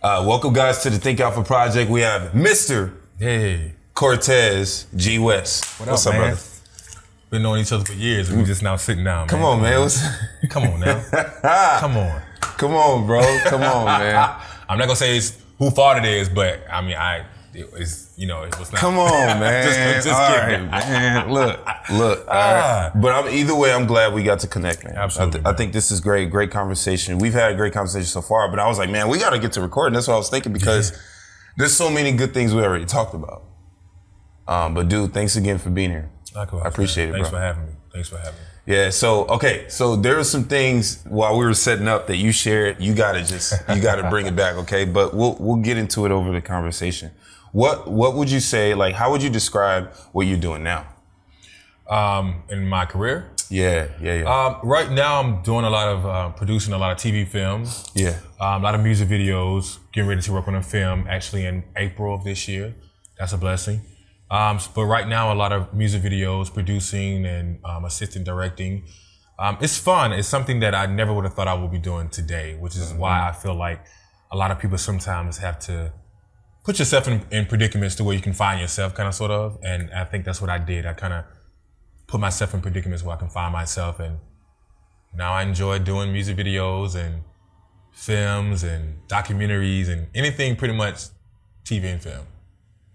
Welcome, guys, to the Think Alpha Project. We have Mr. Cortez G. West. What's up, man? Brother? Been knowing each other for years, and we just now sitting down, man. Come on, man. Come on now. Come on. Come on, bro. Come on, man. I'm not gonna say it's who fault it is, but I mean, it was not. Come on, man. just all kidding. Right, man. Look. All right. But either way, I'm glad we got to connect, man. Absolutely. I think this is great conversation. We've had a great conversation so far, but I was like, man, we got to get to recording. That's what I was thinking because there's so many good things we already talked about. But dude, thanks again for being here. Likewise, I appreciate it, Thanks bro. for having me. Thanks for having me. Yeah, so there were some things while we were setting up that you shared. You gotta bring it back, okay? But we'll get into it over the conversation. What would you say, like, how would you describe what you're doing now? In my career? Yeah. Right now I'm doing a lot of, producing a lot of TV films. Yeah. A lot of music videos, getting ready to work on a film actually in April of this year. That's a blessing. But right now, a lot of music videos, producing and assistant directing. It's fun. It's something that I never would have thought I would be doing today, which is why I feel like a lot of people sometimes have to put yourself in predicaments to where you can find yourself, kind of, sort of. And I think that's what I did. I kind of put myself in predicaments where I can find myself. And now I enjoy doing music videos and films and documentaries and anything pretty much TV and film.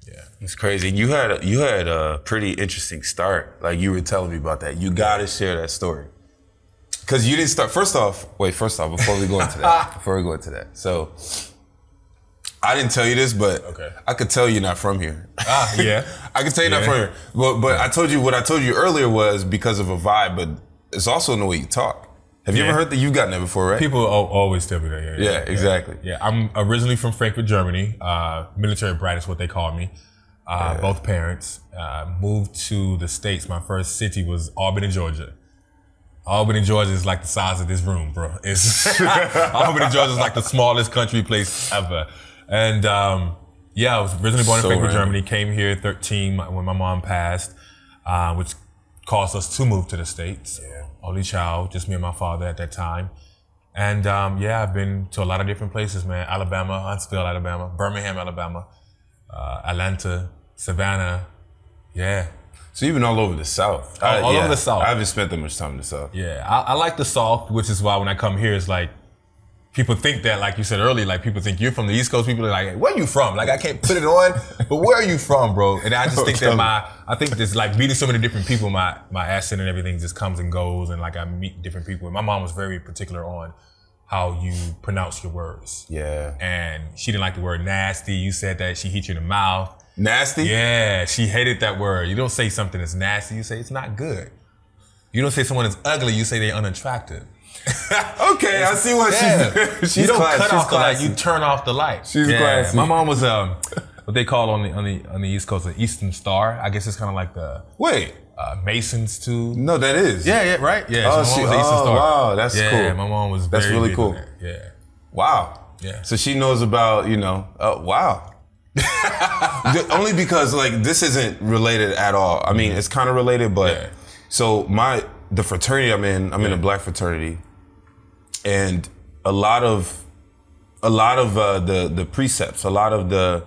Yeah, it's crazy. You had a pretty interesting start. Like you were telling me about that. You gotta share that story. Cause you didn't start. First off, before we go into that. So I didn't tell you this, but I could tell you're not from here. Yeah. I could tell you're not from here. But I told you what I told you earlier was because of a vibe, but it's also in the way you talk. Have you ever heard that? You've gotten that before, right? People always tell me that. Yeah, exactly. Yeah, I'm originally from Frankfurt, Germany. Military brat is what they called me. Both parents. Moved to the States. My first city was Albany, Georgia. Albany, Georgia is like the size of this room, bro. Albany, Georgia is like the smallest country place ever. And I was originally born in Frankfurt, Germany. Came here at 13 when my mom passed, which caused us to move to the States. Yeah. Only child, just me and my father at that time. And I've been to a lot of different places, man. Alabama, Huntsville, Alabama, Birmingham, Alabama, Atlanta, Savannah, yeah. So you've been all over the South. All over the South. I haven't spent that much time in the South. Yeah, I like the South, which is why when I come here, it's like, people think that, like you said earlier, like people think you're from the East Coast. People are like, hey, where are you from? Like I can't put it on, but where are you from, bro? And I just think that I think this, like meeting so many different people, my accent and everything just comes and goes, and like I meet different people. And my mom was very particular on how you pronounce your words. Yeah. And she didn't like the word nasty. You said that, she hit you in the mouth. Nasty? Yeah, she hated that word. You don't say something that's nasty, you say it's not good. You don't say someone is ugly, you say they're unattractive. Okay, I see what she's you don't classy. cut off the light, you turn off the light. She's classy. My mom was what they call on the East Coast an Eastern Star. I guess it's kind of like the Masons too. No, that is. Yeah, right. Yeah, my mom was an Eastern Star. Wow, that's cool. Yeah, my mom was. That's really cool. Yeah. Wow. Yeah. So she knows about wow. Only because like this isn't related at all. I mean, it's kind of related, but so the fraternity I'm in a black fraternity. And a lot of the precepts, a lot of the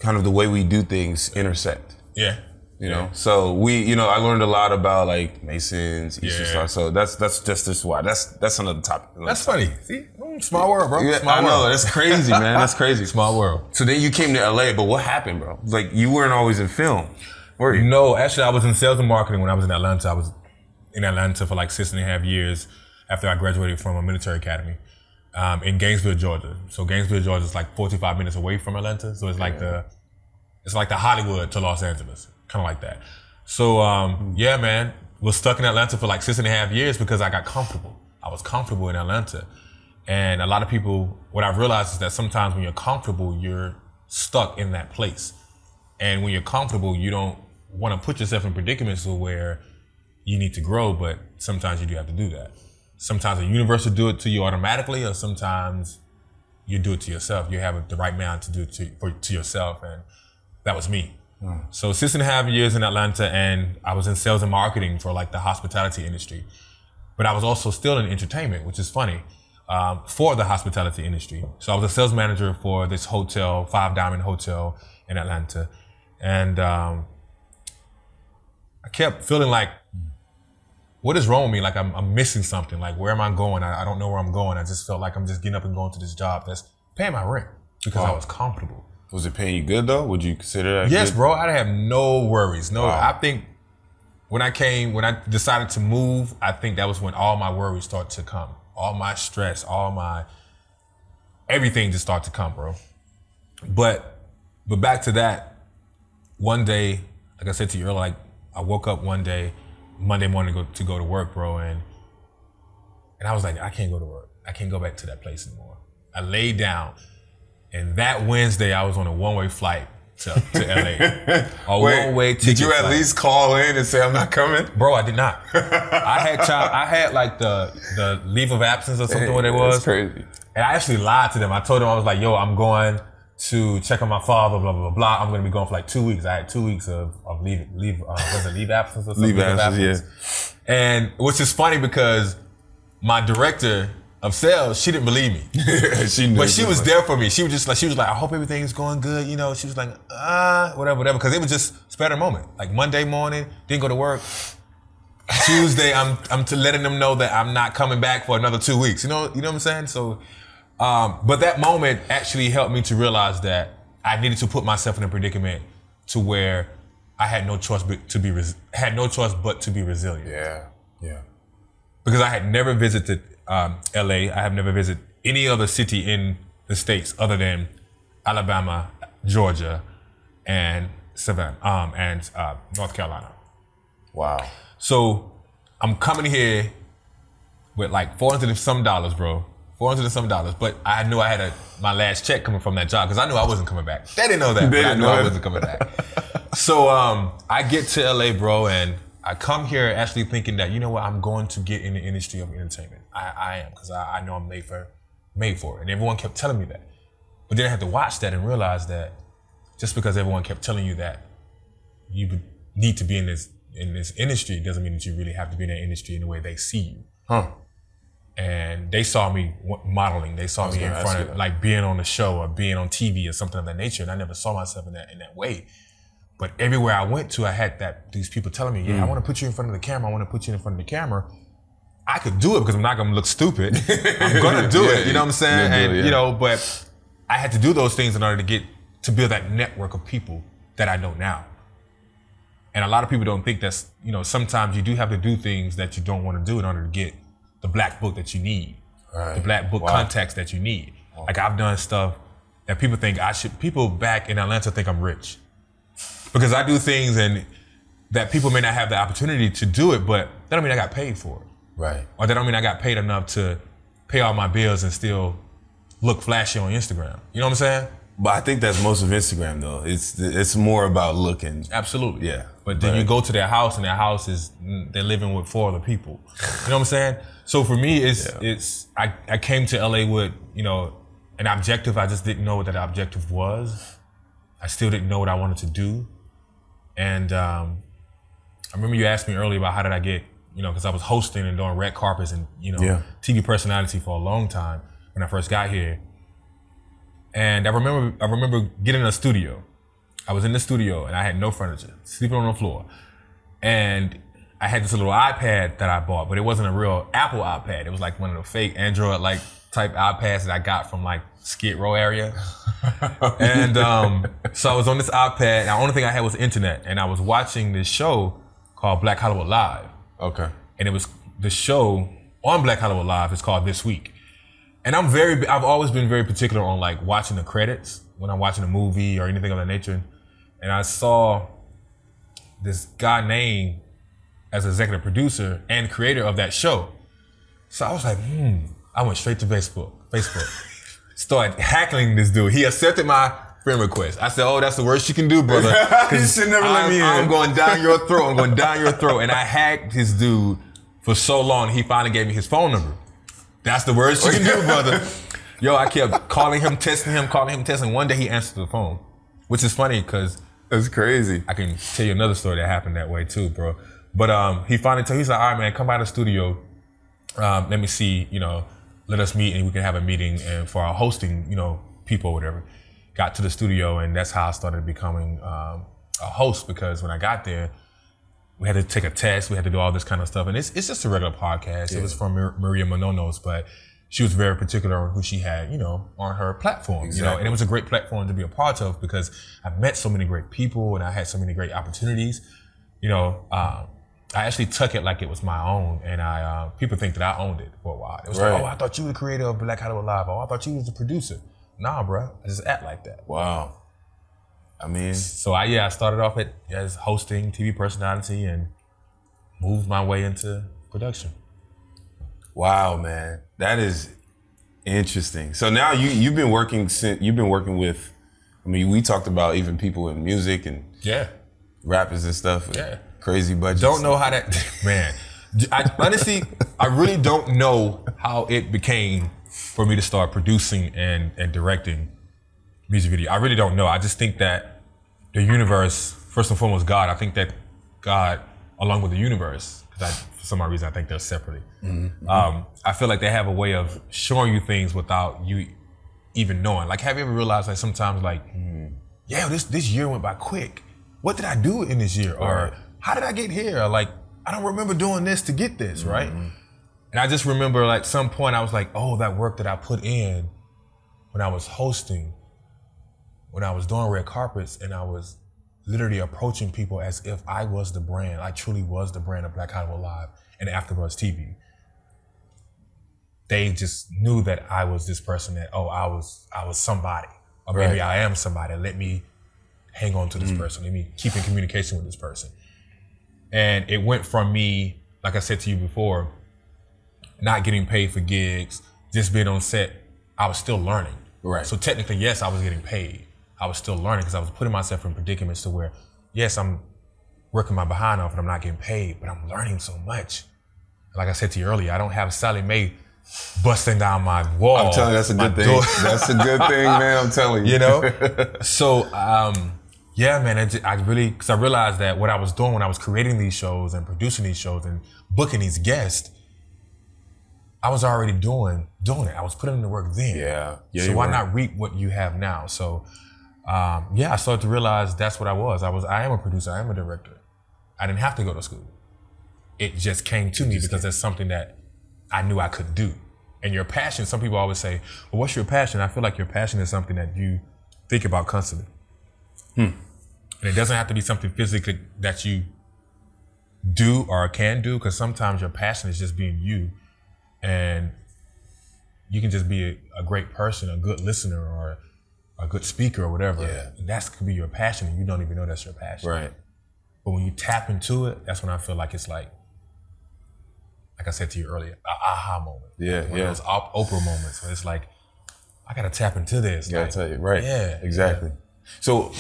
kind of the way we do things intersect. Yeah. You know, so I learned a lot about like Masons, Eastern Star. So that's just why. That's another topic. That's funny. See, small world, bro. Yeah, I know. That's crazy, man. That's crazy. Small world. So then you came to LA, but what happened, bro? Like you weren't always in film, were you? No, actually, I was in sales and marketing when I was in Atlanta. I was in Atlanta for like 6.5 years. After I graduated from a military academy in Gainesville, Georgia. So Gainesville, Georgia is like 45 minutes away from Atlanta. So it's like the Hollywood to Los Angeles, kind of like that. So man, was stuck in Atlanta for like 6.5 years because I got comfortable. I was comfortable in Atlanta. And a lot of people, what I've realized is that sometimes when you're comfortable, you're stuck in that place. And when you're comfortable, you don't want to put yourself in predicaments where you need to grow, but sometimes you do have to do that. Sometimes the universe will do it to you automatically, or sometimes you do it to yourself. You have the right mind to do it to yourself, and that was me. So 6.5 years in Atlanta, and I was in sales and marketing for like the hospitality industry. But I was also still in entertainment, which is funny. for the hospitality industry. So I was a sales manager for this hotel, 5 Diamond Hotel in Atlanta. And I kept feeling like, what is wrong with me? Like I'm missing something. Like, where am I going? I don't know where I'm going. I just felt like I'm just getting up and going to this job that's paying my rent because I was comfortable. Was it paying you good though? Would you consider that Yes, good? bro. I have no worries. No, I think when I decided to move, I think that was when all my worries started to come. All my stress, everything just started to come, bro. But back to that, one day, like I said to you earlier, like I woke up one day, Monday morning to go to work, bro, and I was like, I can't go to work. I can't go back to that place anymore. I laid down, and that Wednesday I was on a one-way flight to LA. One-way ticket. Did you at least call in and say I'm not coming? Bro, I did not. I had like the leave of absence or something, what it was. That's crazy. And I actually lied to them. I told them, I was like, yo, I'm going to check on my father, blah, blah, blah. I'm going to be going for like 2 weeks. I had 2 weeks of leave absence or something? Leave absence, yeah. And which is funny because my director of sales, she didn't believe me. She knew. But she was there for me. She was like, I hope everything's going good. You know, she was like, whatever. Because it was just a spare moment. Like Monday morning, didn't go to work. Tuesday, I'm to letting them know that I'm not coming back for another 2 weeks. You know what I'm saying? So, but that moment actually helped me to realize that I needed to put myself in a predicament to where I had no choice but to be resilient. Yeah. Because I had never visited LA. I have never visited any other city in the States other than Alabama, Georgia, and Savannah, and North Carolina. Wow. So I'm coming here with like $400 and some, bro. $400 and some. But I knew I had my last check coming from that job because I knew I wasn't coming back. They didn't know that, but I knew I wasn't coming back. So I get to LA, bro, and I come here actually thinking that, you know what, I'm going to get in the industry of entertainment. I am, because I know I'm made for it. And everyone kept telling me that. But then I had to watch that and realize that just because everyone kept telling you that you need to be in this industry doesn't mean that you really have to be in that industry in the way they see you. Huh. And they saw me modeling. They saw me in front of, like, being on a show or being on TV or something of that nature. And I never saw myself in that way. But everywhere I went to, I had these people telling me, yeah, I want to put you in front of the camera. I want to put you in front of the camera. I could do it because I'm not going to look stupid. I'm going to do it. You know what I'm saying? You know, but I had to do those things in order to build that network of people that I know now. And a lot of people don't think that's, you know, sometimes you do have to do things that you don't want to do in order to get the black book that you need, the black book contacts that you need. Like, I've done stuff that people think people back in Atlanta think I'm rich. Because I do things and that people may not have the opportunity to do it, but that don't mean I got paid for it. Right. Or that don't mean I got paid enough to pay all my bills and still look flashy on Instagram. You know what I'm saying? But I think that's most of Instagram though. It's more about looking. Absolutely. Yeah. But then you go to their house and their house they're living with 4 other people. You know what I'm saying? So for me, I came to LA with, you know, an objective. I just didn't know what that objective was. I still didn't know what I wanted to do. And I remember you asked me earlier about how did I get, you know, because I was hosting and doing red carpets and, you know, TV personality for a long time when I first got here. And I remember getting in a studio. I was in the studio and I had no furniture, sleeping on the floor. And I had this little iPad that I bought, but it wasn't a real Apple iPad. It was like one of the fake Android like type iPads that I got from like Skid Row area. And so I was on this iPad, and the only thing I had was internet, and I was watching this show called Black Hollywood Live. Okay. And it was the show on Black Hollywood Live is called This Week. And I've always been very particular on like watching the credits when I'm watching a movie or anything of that nature. And I saw this guy named as executive producer and creator of that show. So I was like, I went straight to Facebook. Started heckling this dude. He accepted my friend request. I said, oh, that's the worst you can do, brother. You should never let me in. I'm going down your throat. And I hacked his dude for so long, he finally gave me his phone number. That's the worst you can do, brother. Yo, I kept calling him, testing him. One day he answered the phone, which is funny because that's crazy. I can tell you another story that happened that way too, bro. But he finally he's like, all right, man, come by the studio. Let me see, you know, let us meet and we can have a meeting and for our hosting, people or whatever. Got to the studio and that's how I started becoming a host, because when I got there, we had to take a test, we had to do all this kind of stuff. And it's just a regular podcast. Yeah. It was from Maria Menounos, but she was very particular on who she had, on her platform, and it was a great platform to be a part of because I met so many great people and I had so many great opportunities. I actually took it like it was my own, and people think that I owned it for a while. It was like, oh, I thought you were the creator of Black Hollywood Live. Oh, I thought you was the producer. Nah, bro, I just act like that. Wow. I mean, so I started off as hosting, TV personality, and moved my way into production. Wow, man, that is interesting. So now you've been working with. I mean, we talked about even people in music and rappers and stuff. Yeah. Crazy budgets. Don't know how that, man. Honestly, I really don't know how it became for me to start producing and directing music video. I really don't know. I just think that the universe, first and foremost, God. I think that God, along with the universe, because for some odd reason I think they're separately. Mm-hmm. I feel like they have a way of showing you things without you even knowing. Like, have you ever realized, like, sometimes, like, this year went by quick. What did I do in this year? Or how did I get here? Or, like, I don't remember doing this to get this, right? And I just remember, like, some point I was like, oh, that work that I put in when I was hosting, when I was doing red carpets, and I was literally approaching people as if I was the brand. I truly was the brand of Black Hollywood Live and AfterBuzz TV. They just knew that I was this person that, I was somebody. Or maybe I am somebody. Let me hang on to this person. Let me keep in communication with this person. And it went from me, like I said to you before, not getting paid for gigs, just being on set. I was still learning. Right. So technically, yes, I was getting paid. I was still learning because I was putting myself in predicaments to where, yes, I'm working my behind off and I'm not getting paid, but I'm learning so much. Like I said to you earlier, I don't have Sally Mae busting down my wall. I'm telling you, that's a good thing. That's a good thing, man. I'm telling you. So, man, because I realized that what I was doing when I was creating these shows and producing these shows and booking these guests, I was already doing it. I was putting in the work then. Yeah. So why not reap what you have now? So, I started to realize that's what I was. I am a producer. I am a director. I didn't have to go to school. It just came to me because that's something that I knew I could do. And your passion, some people always say, well, what's your passion? I feel like your passion is something that you think about constantly. And it doesn't have to be something physically that you do or can do, because sometimes your passion is just being you. And you can just be a great person, a good listener, or a good speaker or whatever. Yeah. And that could be your passion and you don't even know that's your passion. Right. But when you tap into it, that's when I feel like it's like I said to you earlier, an aha moment. Yeah, One of those Oprah moments where it's like, I gotta tap into this. Yeah, I tell you, right. Yeah. Exactly. Yeah. So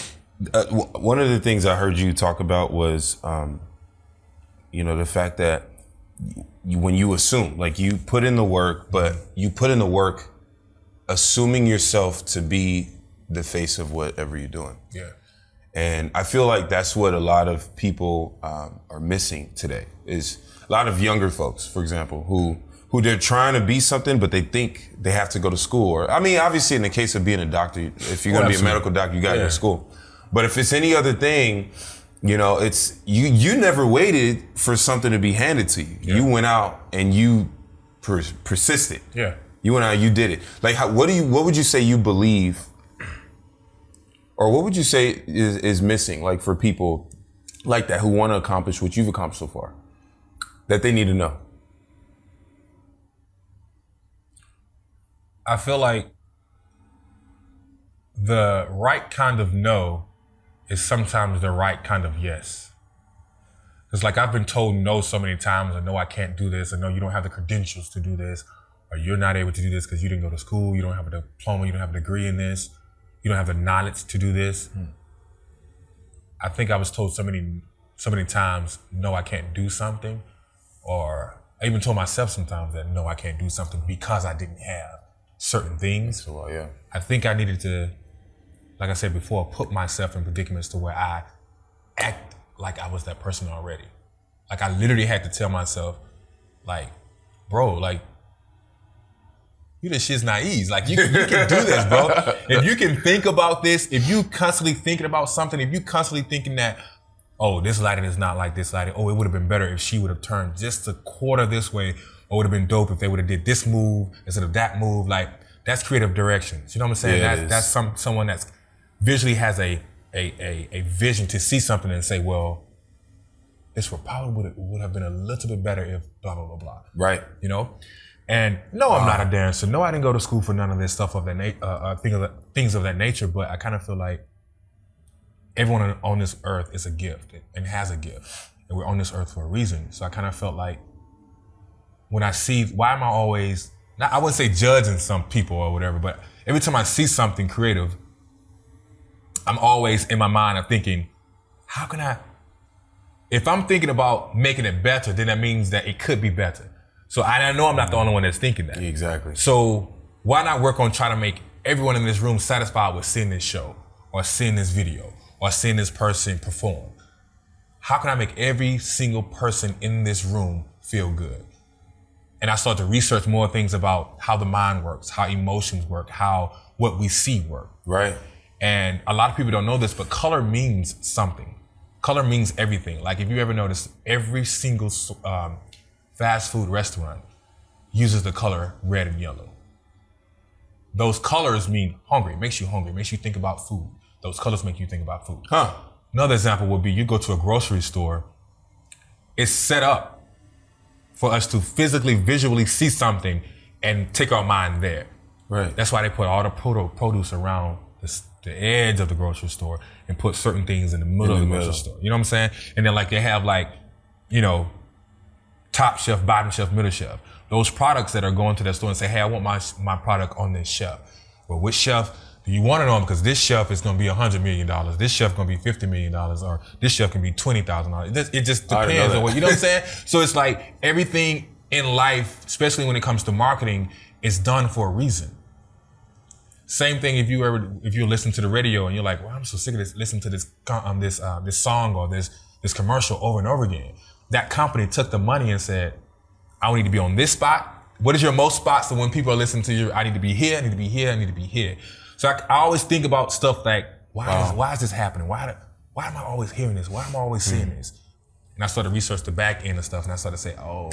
one of the things I heard you talk about was, the fact that when you assume, like, you put in the work, but you put in the work assuming yourself to be the face of whatever you're doing. Yeah. And I feel like that's what a lot of people are missing today, is a lot of younger folks, for example, who they're trying to be something, but they think they have to go to school. Or, I mean, obviously in the case of being a doctor, if you're gonna be a medical doctor, you gotta go to school. But if it's any other thing, it's you never waited for something to be handed to you. Yeah. You went out and you persisted. Yeah. You went out, you did it. Like, what would you say you believe, or what would you say is missing, like, for people like that who want to accomplish what you've accomplished so far, that they need to know? I feel like the right kind of no is sometimes the right kind of yes. It's like, I've been told no so many times, and no, I can't do this, and no, you don't have the credentials to do this, or you're not able to do this because you didn't go to school, you don't have a diploma, you don't have a degree in this, you don't have the knowledge to do this. I think I was told so many times, no, I can't do something, or I even told myself sometimes that no, I can't do something because I didn't have certain things. So, yeah. I think I needed to, like I said before, put myself in predicaments to where I act like I was that person already. Like, I literally had to tell myself, like, bro, like, you the shit's naive. Like you can do this, bro. If you can think about this, if you constantly thinking about something, if you constantly thinking that, oh, this lighting is not like this lighting. Oh, it would have been better if she would have turned just a quarter this way. Or it would have been dope if they would have did this move instead of that move. Like that's creative direction. You know what I'm saying? Yeah, that's someone that's visually has a vision to see something and say, well, this probably would have been a little bit better if blah, blah, blah, blah. Right. You know? And no, I'm not a dancer. No, I didn't go to school for none of this stuff of that things of that nature. But I kind of feel like everyone on this earth is a gift and has a gift, and we're on this earth for a reason. So I kind of felt like when I see, why am I always? I wouldn't say judging some people or whatever, but every time I see something creative, I'm always in my mind. I'm thinking, how can I? If I'm thinking about making it better, then that means that it could be better. So I know I'm not the only one that's thinking that. Exactly. So why not work on trying to make everyone in this room satisfied with seeing this show or seeing this video or seeing this person perform? How can I make every single person in this room feel good? And I started to research more things about how the mind works, how emotions work, how what we see work. Right. And a lot of people don't know this, but color means something. Color means everything. Like if you ever notice, every single fast food restaurant uses the color red and yellow. Those colors mean hungry. It makes you hungry. It makes you think about food. Those colors make you think about food. Huh. Another example would be you go to a grocery store. It's set up for us to physically, visually see something and take our mind there. Right. That's why they put all the produce around the edge of the grocery store and put certain things in the middle of the grocery store. You know what I'm saying? And then like they have like, you know, top shelf, bottom shelf, middle shelf. Those products that are going to that store and say, hey, I want my product on this shelf. Well, which shelf do you want it on? Because this shelf is going to be $100 million. This shelf going to be $50 million, or this shelf can be $20,000. It just depends on what, you know what I'm saying? So it's like everything in life, especially when it comes to marketing, is done for a reason. Same thing if you listen to the radio and you're like, well, I'm so sick of this, listen to this song or this commercial over and over again. That company took the money and said, I need to be on this spot. What is your most spots? So when people are listening to you, I need to be here, I need to be here, I need to be here. So I always think about stuff like, why is this happening? Why am I always hearing this? Why am I always seeing this? And I started to research the back end of stuff, and I started to say, oh,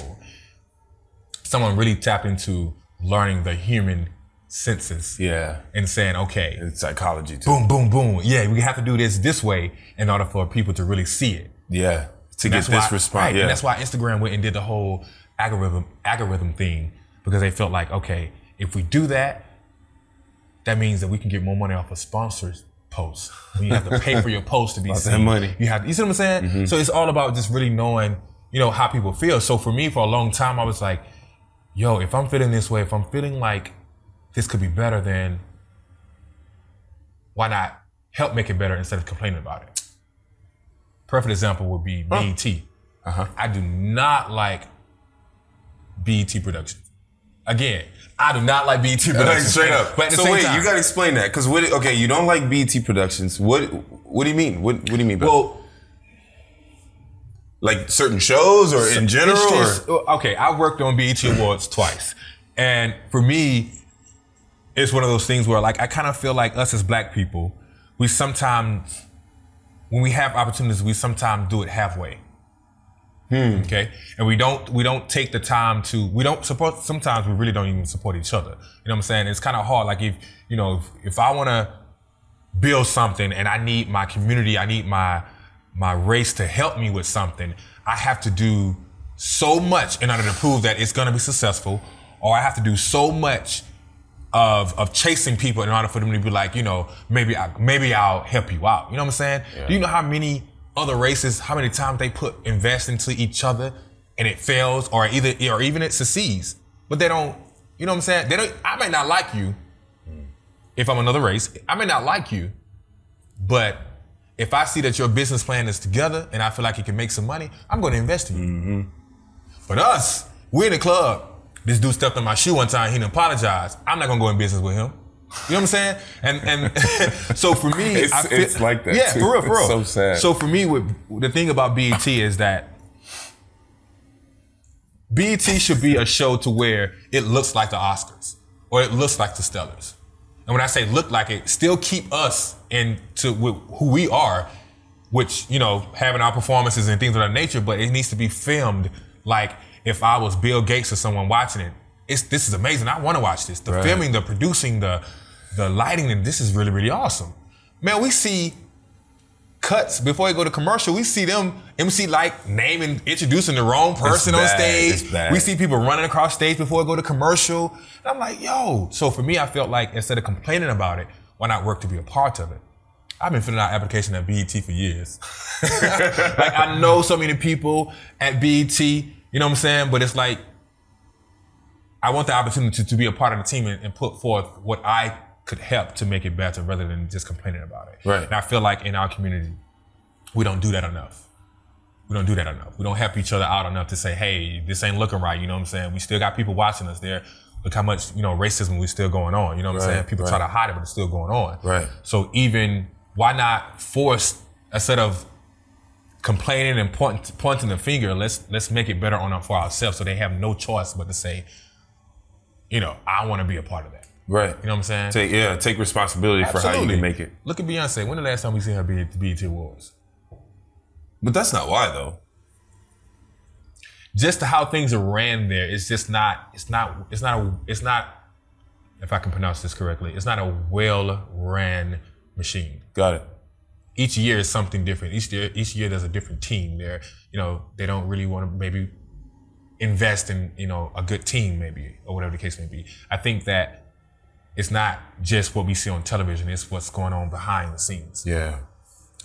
someone really tapped into learning the human senses. Yeah. And saying, okay. And psychology too. Boom, boom, boom. Yeah, we have to do this way in order for people to really see it. Yeah. To get this response. Right. Yeah. And that's why Instagram went and did the whole algorithm thing, because they felt like, okay, if we do that, that means that we can get more money off of sponsors posts. When you have to pay for your post to be seen. Money. You see what I'm saying? Mm-hmm. So it's all about just really knowing, you know, how people feel. So for me, for a long time, I was like, yo, if I'm feeling this way, if I'm feeling like this could be better, then why not help make it better instead of complaining about it? Perfect example would be BET. I do not like BET Productions. Again, I do not like BET Productions. Straight up. But at the so same wait, time, you gotta explain that. Because you don't like BET Productions. What do you mean? What do you mean by well, like certain shows or in general? Okay, I worked on BET Awards twice. And for me, it's one of those things where like I kind of feel like us as black people, we sometimes, when we have opportunities, we sometimes do it halfway. Okay, and we don't take the time to, we don't support, sometimes we really don't even support each other. You know what I'm saying? It's kind of hard. Like if I want to build something and I need my community, I need my race to help me with something, I have to do so much in order to prove that it's going to be successful, or I have to do so much of chasing people in order for them to be like, you know, maybe I'll help you out. You know what I'm saying? Yeah. Do you know how many other races, how many times they invest into each other and it fails, or even it succeeds, but they don't, you know what I'm saying? I may not like you if I'm another race. I may not like you, but if I see that your business plan is together and I feel like it can make some money, I'm going to invest in you. Mm-hmm. But us, we're in the club. This dude stepped on my shoe one time. He didn't apologize. I'm not going to go in business with him. You know what I'm saying? And so for me, it's like that. Yeah, too. For real. It's so sad. So for me, the thing about BET is that BET should be a show to where it looks like the Oscars. or it looks like the Stellars. And when I say look like it, still keep us into who we are, which, you know, having our performances and things of that nature, but it needs to be filmed like if I was Bill Gates or someone watching it. This is amazing. I want to watch this. The filming, the producing, the lighting, and this is really, really awesome. Man, we see cuts before they go to commercial. We see them MC like naming, introducing the wrong person on stage. We see people running across stage before they go to commercial. And I'm like, yo. So for me, I felt like instead of complaining about it, why not work to be a part of it? I've been filling out application at BET for years. Like I know so many people at BET, you know what I'm saying? But it's like, I want the opportunity to be a part of the team and put forth what I could help to make it better rather than just complaining about it. Right. And I feel like in our community, we don't do that enough. We don't do that enough. We don't help each other out enough to say, hey, this ain't looking right, you know what I'm saying? We still got people watching us there. Look how much, you know, racism we still going on, you know what I'm saying? People try to hide it, but it's still going on. Right. So even, why not force, instead of complaining and pointing the finger, let's make it better for ourselves so they have no choice but to say, you know, I want to be a part of that. Right. You know what I'm saying? Take responsibility for how you can make it. Look at Beyonce. When the last time we seen her be at BET Awards? But that's not why, though. Just how things are ran there, it's just not, it's not, if I can pronounce this correctly, it's not a well-ran machine. Got it. Each year is something different. Each year there's a different team there. You know, they don't really want to maybe invest in, you know, a good team maybe, or whatever the case may be. I think that it's not just what we see on television, it's what's going on behind the scenes. Yeah.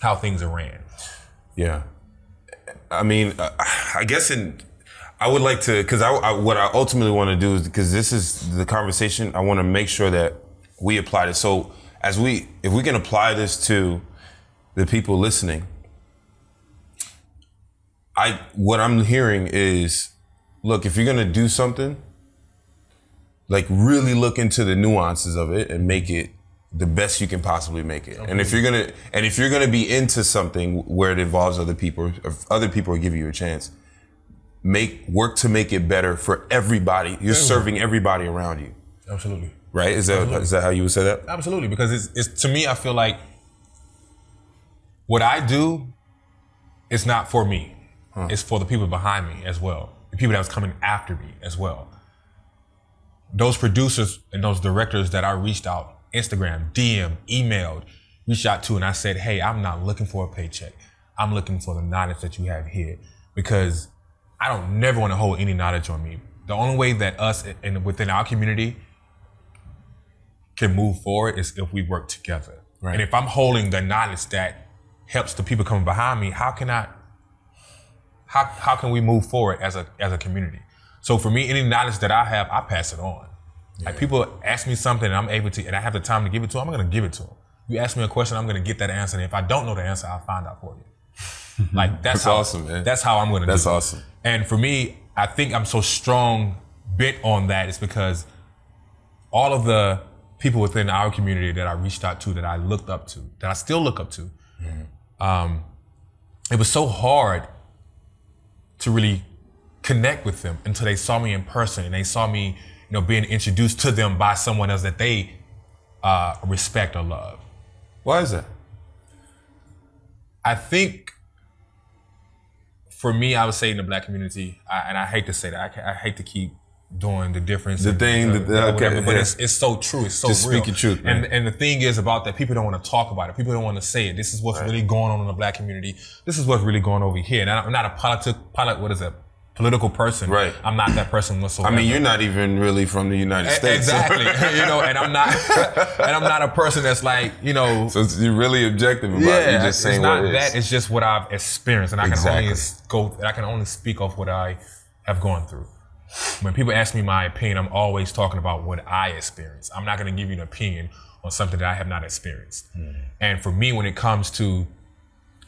How things are ran. Yeah. I mean, I guess I would like to, because what I ultimately want to do is, because this is the conversation, I want to make sure that we apply this. So if we can apply this to the people listening, what I'm hearing is, look, if you're going to do something, like really look into the nuances of it and make it the best you can possibly make it. Okay. And if you're gonna be into something where it involves other people, if other people give you a chance, work to make it better for everybody. You're serving everybody around you. Absolutely. Right? Is that how you would say that? Absolutely, because it's to me, I feel like what I do is not for me. It's for the people behind me as well. The people that was coming after me as well. Those producers and those directors that I reached out, Instagram, DM, emailed, reached out to, and I said, hey, I'm not looking for a paycheck. I'm looking for the knowledge that you have here, because I don't never want to hold any knowledge on me. The only way that us and within our community can move forward is if we work together. Right. And if I'm holding the knowledge that helps the people coming behind me, how can we move forward as a community? So for me, any knowledge that I have, I pass it on. Yeah. Like people ask me something and I'm able to, and I have the time to give it to them, I'm gonna give it to them. You ask me a question, I'm gonna get that answer. And if I don't know the answer, I'll find out for you. Like that's awesome, man. That's how I'm gonna do it. That's awesome. And for me, I think I'm so strong bit on that is because all of the people within our community that I reached out to, that I looked up to, that I still look up to, it was so hard to really connect with them until they saw me in person and they saw me, you know, being introduced to them by someone else that they respect or love. Why is that? I think for me, I would say in the Black community, and I hate to say that, I hate to keep doing the difference. The thing, whatever, but it's so true. It's so just real. Speaking truth, man. And the thing is about that, people don't want to talk about it. People don't want to say it. This is what's really going on in the Black community. This is what's really going over here. And I'm not a political person. Right. I'm not that person whatsoever. I mean, you're not even really from the United States. Exactly. You know, and I'm not a person that's like, you know. So you're really objective about it. You're just saying it's not what it is. that. It's just what I've experienced, and I can only speak of what I have gone through. When people ask me my opinion, I'm always talking about what I experienced. I'm not going to give you an opinion on something that I have not experienced. And for me, when it comes to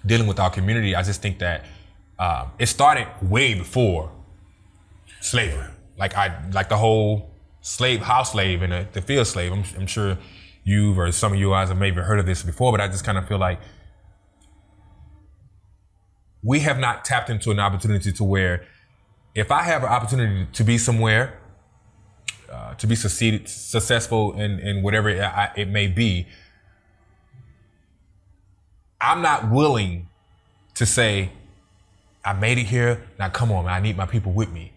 dealing with our community, I just think that it started way before slavery. Like the whole house slave and the field slave. I'm sure you or some of you guys have maybe heard of this before, but I just kind of feel like we have not tapped into an opportunity to where if I have an opportunity to be somewhere, to be successful in whatever it may be, I'm not willing to say, I made it here, now come on, man, I need my people with me.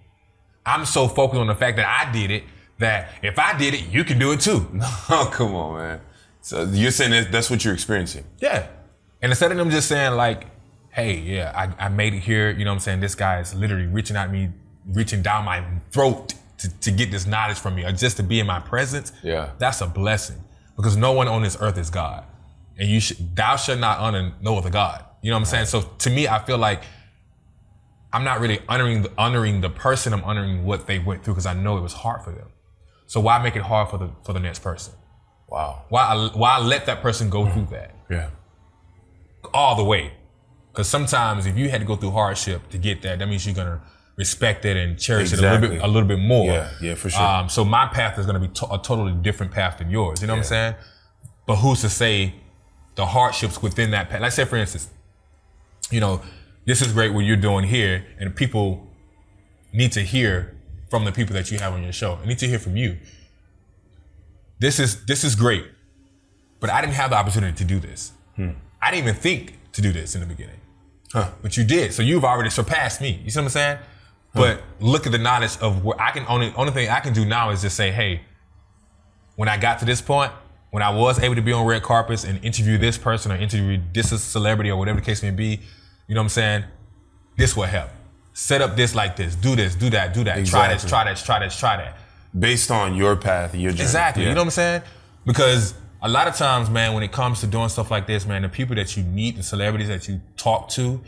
I'm so focused on the fact that I did it, that if I did it, you can do it too. Oh, come on, man. So you're saying that's what you're experiencing? Yeah. And instead of them just saying like, hey, yeah, I made it here, you know what I'm saying? This guy is literally reaching down my throat to get this knowledge from me, or just to be in my presence. Yeah. That's a blessing, because no one on this earth is God. And thou shalt not honor no other God. You know what I'm saying? So to me, I feel like I'm not really honoring the person. I'm honoring what they went through, because I know it was hard for them. So why make it hard for the next person? Wow. Why let that person go through that? Yeah. All the way. Because sometimes if you had to go through hardship to get that means you're gonna respect it and cherish it a little bit more. Yeah, for sure. So my path is gonna be a totally different path than yours. You know what I'm saying? But who's to say the hardships within that path? Like, say for instance, you know, this is great what you're doing here, and people need to hear from the people that you have on your show. They need to hear from you. This is great, but I didn't have the opportunity to do this. I didn't even think to do this in the beginning. But you did. So you've already surpassed me. You see what I'm saying? But look at the knowledge of where only thing I can do now is just say, hey, when I got to this point, when I was able to be on red carpets and interview this person or interview this celebrity or whatever the case may be, you know what I'm saying? This will help. Set up this like this. Do this, do that, do that. Exactly. Try that. Based on your path, your journey. Exactly. Yeah. You know what I'm saying? Because a lot of times, man, when it comes to doing stuff like this, man, the people that you meet, the celebrities that you talk to,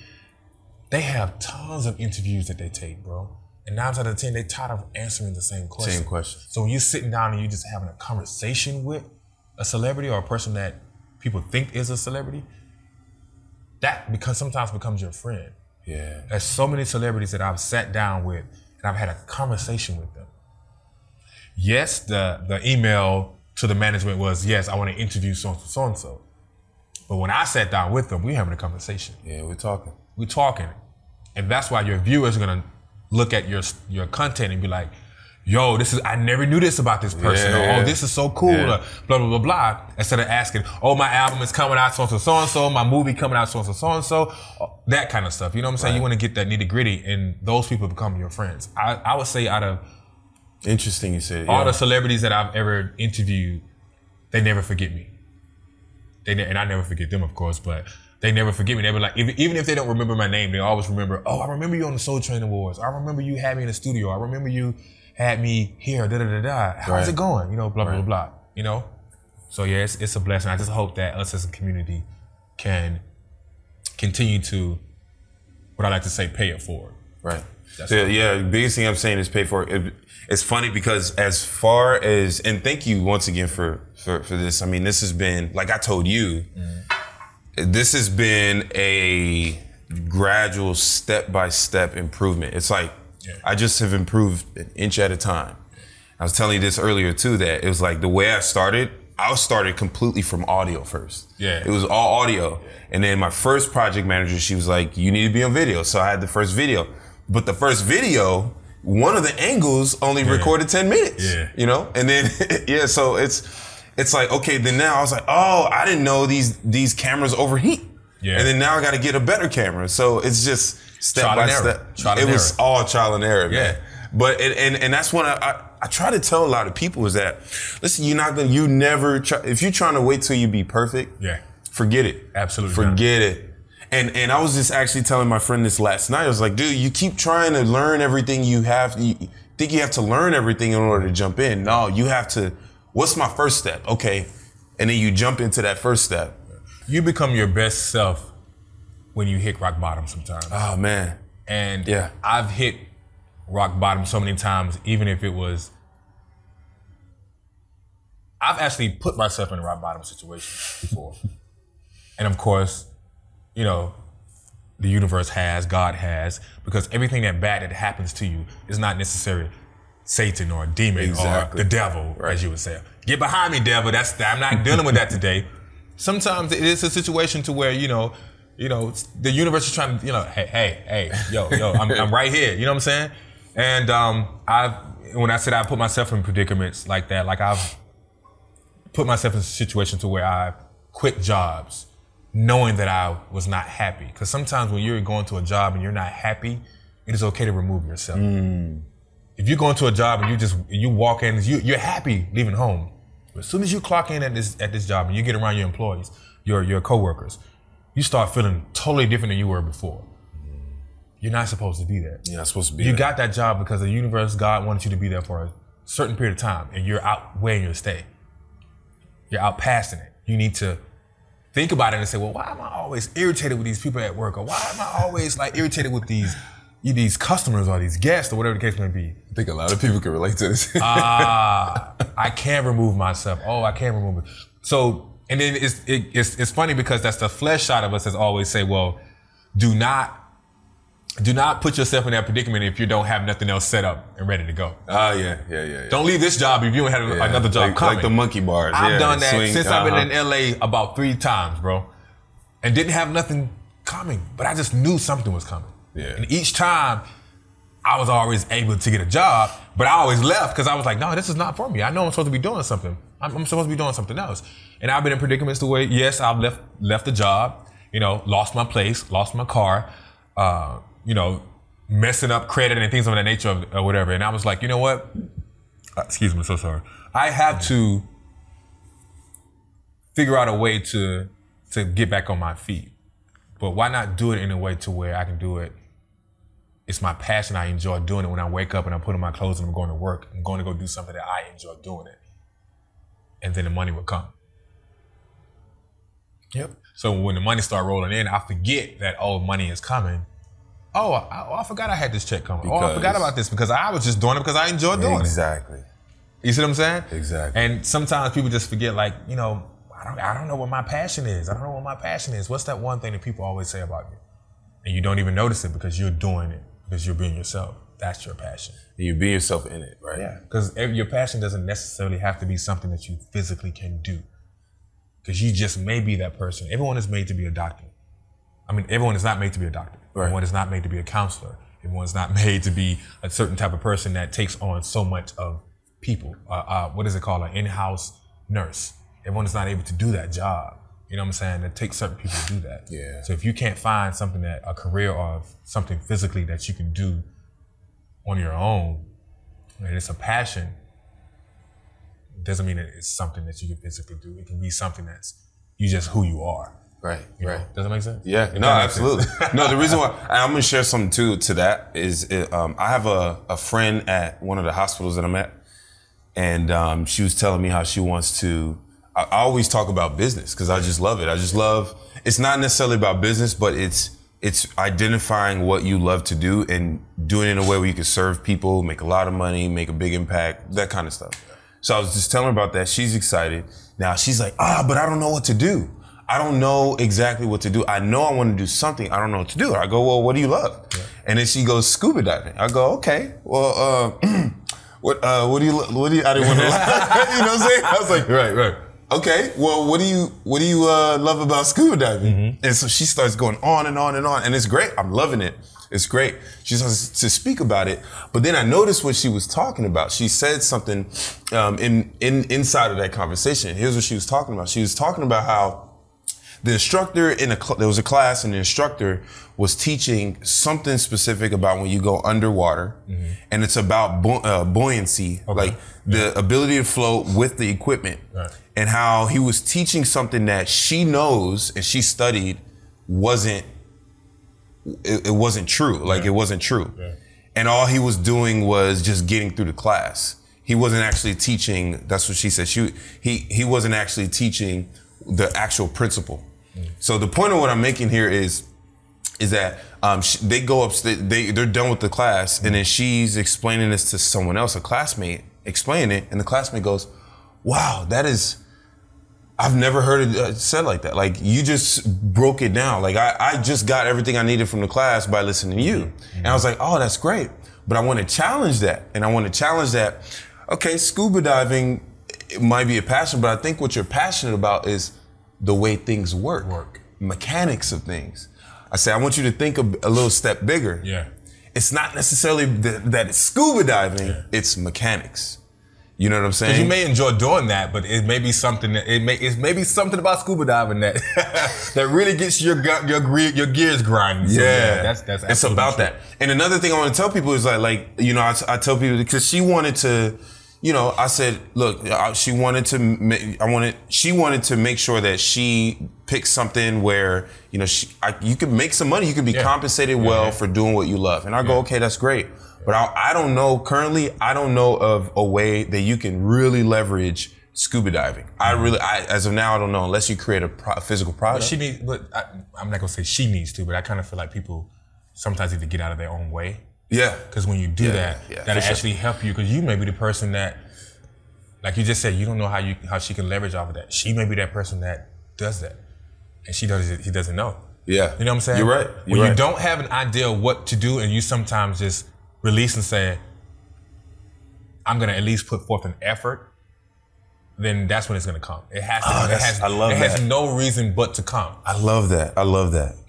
they have tons of interviews that they take, bro. And 9 out of 10, they tired of answering the same question. Same question. So when you're sitting down and you're just having a conversation with a celebrity or a person that people think is a celebrity, that sometimes becomes your friend. Yeah. There's so many celebrities that I've sat down with and I've had a conversation with them. Yes, the email to the management was, yes, I want to interview so-and-so. But when I sat down with them, we're having a conversation. Yeah, we're talking. And that's why your viewers are going to look at your content and be like, yo, I never knew this about this person. Yeah. Or, oh, this is so cool. Or blah, blah, blah, blah. Instead of asking, oh, my album is coming out so-and-so, my movie coming out so-and-so, that kind of stuff. You know what I'm saying? You want to get that nitty gritty, and those people become your friends. I would say out of interesting you said. All the celebrities that I've ever interviewed, they never forget me. And I never forget them, of course, but they never forget me. They were like, even if they don't remember my name, they always remember, oh, I remember you on the Soul Train Awards. I remember you had me in the studio. I remember you had me here, da-da-da-da. How's it going? You know, blah, blah, blah, you know? So yeah, it's a blessing. I just hope that us as a community can continue to, what I like to say, pay it forward. Right. The biggest thing I'm saying is pay for it. It's funny because as far as, and thank you once again for this. I mean, this has been, like I told you, this has been a gradual step-by-step improvement. It's like, I just have improved an inch at a time. I was telling you this earlier too, that it was like the way I started completely from audio first. Yeah. It was all audio. And then my first project manager, she was like, you need to be on video. So I had the first video. But the first video, one of the angles only recorded 10 minutes. Yeah. You know? And then, so it's like, okay, then now I was like, oh, I didn't know these cameras overheat. Yeah. And then now I got to get a better camera. So it's just step by step. It was all trial and error, man. But, and that's when I try to tell a lot of people is that, listen, if you're trying to wait till you be perfect, forget it. Absolutely. Forget it. And I was just actually telling my friend this last night. I was like, dude, you keep trying to learn everything you think you have to learn everything in order to jump in. No, you have to, what's my first step? Okay. And then you jump into that first step. You become your best self when you hit rock bottom sometimes. Oh, man. And I've hit rock bottom so many times, even if it was, I've actually put myself in a rock bottom situation before. And of course, you know, the universe has, God has, because everything that bad that happens to you is not necessarily Satan or a demon or the devil, as you would say. Get behind me, devil. I'm not dealing with that today. Sometimes it is a situation to where, you know, the universe is trying to, hey, yo, I'm right here. You know what I'm saying? And when I said I put myself in predicaments like that, like I've put myself in a situation to where I quit jobs knowing that I was not happy. Because sometimes when you're going to a job and you're not happy, it is okay to remove yourself. If you're going to a job and you walk in, you're happy leaving home. But as soon as you clock in at this job and you get around your employees, your coworkers, you start feeling totally different than you were before. You're not supposed to be there. You're not supposed to be You there. got that job because the universe, God wanted you to be there for a certain period of time, and you're outweighing your stay. You're outpassing it. You need to think about it and say, well, why am I always irritated with these people at work? Or why am I always like irritated with these customers or these guests or whatever the case may be? I think a lot of people can relate to this. I can't remove myself. Oh, I can't remove it. So, and then it's funny because that's the flesh side of us that always say, well, do not put yourself in that predicament if you don't have nothing else set up and ready to go. Yeah. Don't leave this job if you don't have another job coming. Like the monkey bars. I've done that since I've been in LA about 3 times, bro. And didn't have nothing coming, but I just knew something was coming. Yeah. And each time I was always able to get a job, but I always left because I was like, no, this is not for me. I know I'm supposed to be doing something. I'm supposed to be doing something else. And I've been in predicaments the way, yes, I've left the job, lost my place, lost my car, messing up credit and things of that nature or whatever. And I was like, you know what? Excuse me, so sorry. I have to figure out a way to get back on my feet. But why not do it in a way to where I can do it? It's my passion. I enjoy doing it when I wake up and I'm putting my clothes and I'm going to work. I'm going to go do something that I enjoy doing it. And then the money will come. Yep. So when the money start rolling in, I forget that, money is coming. I forgot I had this check coming. I forgot about this because I was just doing it because I enjoy doing it. Exactly. You see what I'm saying? Exactly. And sometimes people just forget, like, I don't know what my passion is. I don't know what my passion is. What's that one thing that people always say about you? And you don't even notice it because you're doing it, because you're being yourself. That's your passion. And you be yourself in it, right? Yeah. Because your passion doesn't necessarily have to be something that you physically can do. Because you just may be that person. Everyone is made to be a doctor. I mean, everyone is not made to be a doctor. Right. Everyone is not made to be a counselor. Everyone is not made to be a certain type of person that takes on so much of people. What is it called? An in-house nurse. Everyone is not able to do that job. You know what I'm saying? It takes certain people to do that. Yeah. So if you can't find something a career or something physically that you can do on your own, and it's a passion, it doesn't mean that it's something that you can physically do. It can be something that's you just who you are. Right. Does that make sense? Yeah. No, absolutely. No, the reason why I'm going to share something too to that is I have a friend at one of the hospitals that I'm at, and she was telling me how she wants to. I always talk about business because I just love it. I just love. It's not necessarily about business, but it's identifying what you love to do and doing it in a way where you can serve people, make a lot of money, make a big impact, that kind of stuff. So I was just telling her about that. She's excited. Now she's like, but I don't know what to do. I don't know exactly what to do. I know I want to do something. I don't know what to do. I go, well, what do you love? Yeah. And then she goes, scuba diving. I go, okay. Well, what do you? I didn't want to lie. You know what I'm saying? I was like, right. Okay. Well, what do you love about scuba diving? Mm-hmm. And so she starts going on and on and on, and it's great. I'm loving it. It's great. She starts to speak about it, but then I noticed what she was talking about. She said something inside of that conversation. Here's what she was talking about. She was talking about how the instructor there was a class, and the instructor was teaching something specific about when you go underwater, mm-hmm. and it's about buoyancy, like the ability to float with the equipment, right. And how he was teaching something that she knows and she studied wasn't true. Like it wasn't true, and all he was doing was just getting through the class. He wasn't actually teaching. That's what she said. He wasn't actually teaching the actual principle. So the point of what I'm making here is that they go upstairs, they're done with the class, and then she's explaining this to someone else, a classmate, explaining it, and the classmate goes, wow, I've never heard it said like that. Like, you just broke it down. Like, I just got everything I needed from the class by listening to you. Mm-hmm. And I was like, oh, that's great. But I want to challenge that. And I want to challenge that, okay, scuba diving, it might be a passion, but I think what you're passionate about is the way things work. Mechanics of things. I say, I want you to think a little step bigger. Yeah. it's not necessarily that it's scuba diving, it's mechanics. You know what I'm saying? Because you may enjoy doing that, but it may be something that it may be something about scuba diving that that really gets your gears grinding. So that's it's about true. that. And another thing I want to tell people is like you know, I tell people because she wanted to, you know, I said, look, she wanted to make sure that she picked something where, you know, you could make some money, you could be compensated well for doing what you love. And I go, okay, that's great. But I don't know, currently, I don't know of a way that you can really leverage scuba diving. As of now, I don't know, unless you create a physical product. I'm not gonna say she needs to, but I kind of feel like people sometimes need to get out of their own way. Yeah. Because when you do that'll actually help you, because you may be the person that, like you just said, you don't know how she can leverage off of that. She may be that person that does that, and he doesn't know. Yeah. You know what I'm saying? You're right. When you don't have an idea of what to do, and you sometimes just release and say, I'm gonna at least put forth an effort, then that's when it's gonna come. It has to. It has no reason but to come. I love that.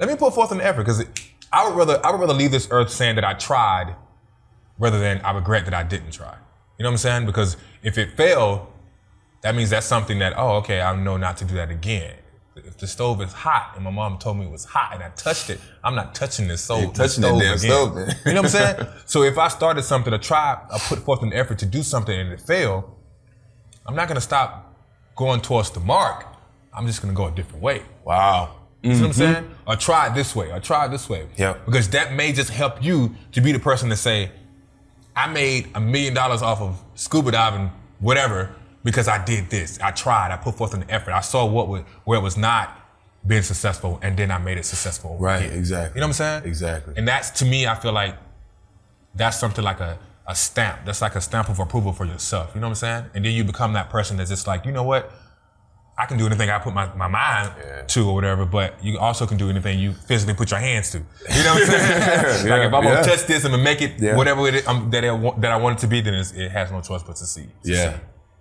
Let me put forth an effort, because I would rather leave this earth saying that I tried rather than I regret that I didn't try. You know what I'm saying? Because if it failed, that means that's something that, oh, okay, I know not to do that again. If the stove is hot and my mom told me it was hot and I touched it, I'm not touching this stove. Touching that damn stove, man. You know what I'm saying? So if I started something to try, I put forth an effort to do something and it failed, I'm not gonna stop going towards the mark. I'm just gonna go a different way. Wow. You see what I'm saying? Or try it this way, or try it this way. Yeah. Because that may just help you to be the person to say, I made $1 million off of scuba diving, whatever, because I did this. I tried, I put forth an effort. I saw where it was not being successful, and then I made it successful. Right, again. exactly. You know what I'm saying? Exactly. And that's, to me, I feel like that's something like a stamp. That's like a stamp of approval for yourself. You know what I'm saying? And then you become that person that's just like, you know what? I can do anything I put my mind to or whatever, but you also can do anything you physically put your hands to. You know what I'm saying? Like if I'm gonna touch this, I'm gonna make it whatever it is that I want it to be, then it has no choice but to see.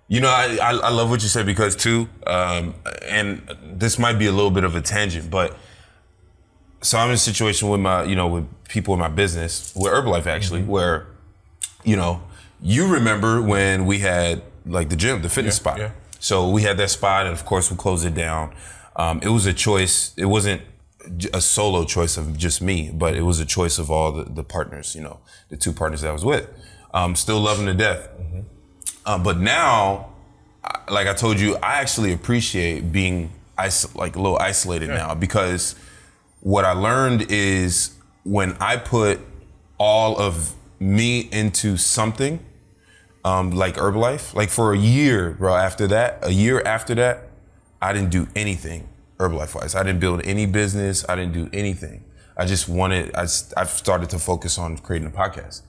You know, I love what you said, because too, and this might be a little bit of a tangent, but so I'm in a situation with with people in my business, with Herbalife actually, where, you remember when we had like the gym, the fitness spot. Yeah. So we had that spot, and of course we closed it down. It was a choice. It wasn't a solo choice of just me, but it was a choice of all the partners, the two partners that I was with. Still love them to death. But now, like I told you, I actually appreciate being a little isolated now, because what I learned is when I put all of me into something, like Herbalife, like for a year after that, I didn't do anything Herbalife-wise. I didn't build any business. I didn't do anything. I've started to focus on creating a podcast.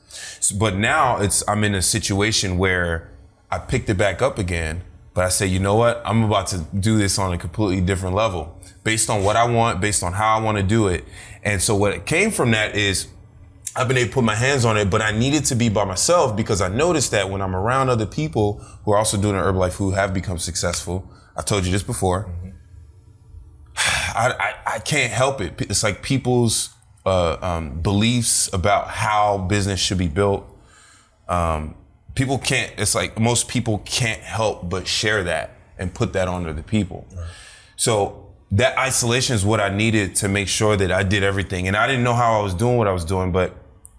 But now I'm in a situation where I picked it back up again, but I say, you know what? I'm about to do this on a completely different level, based on what I want, based on how I want to do it. And so what came from that is I've been able to put my hands on it, but I needed to be by myself, because I noticed that when I'm around other people who are also doing Herbalife, who have become successful, I told you this before, I can't help it. It's like people's beliefs about how business should be built. It's like most people can't help but share that and put that on other people. Right. So that isolation is what I needed to make sure that I did everything. And I didn't know how I was doing what I was doing, but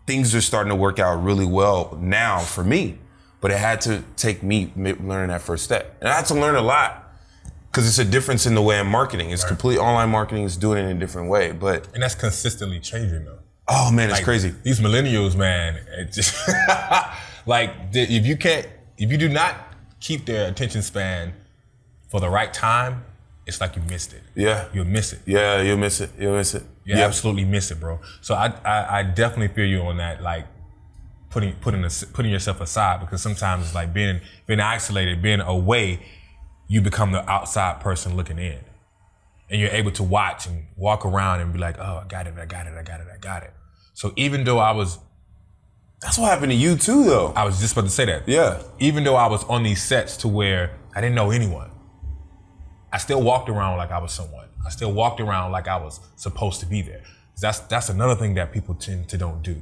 things are starting to work out really well now for me. But it had to take me learning that first step. And I had to learn a lot, because it's a difference in the way I'm marketing. It's complete online marketing. It's doing it in a different way. And that's consistently changing, though. Oh, man, it's crazy. These millennials, man, it just if you do not keep their attention span for the right time, it's like you missed it. Yeah. You'll miss it. Yeah, you'll miss it. You'll miss it. You absolutely miss it, bro. So I definitely feel you on that, like putting yourself aside, because sometimes it's like being isolated, being away, you become the outside person looking in. And you're able to watch and walk around and be like, oh, I got it. So even though that's what happened to you too, though. I was just about to say that. Yeah. Even though I was on these sets to where I didn't know anyone, I still walked around like I was someone. I still walked around like I was supposed to be there. That's another thing that people tend to don't do.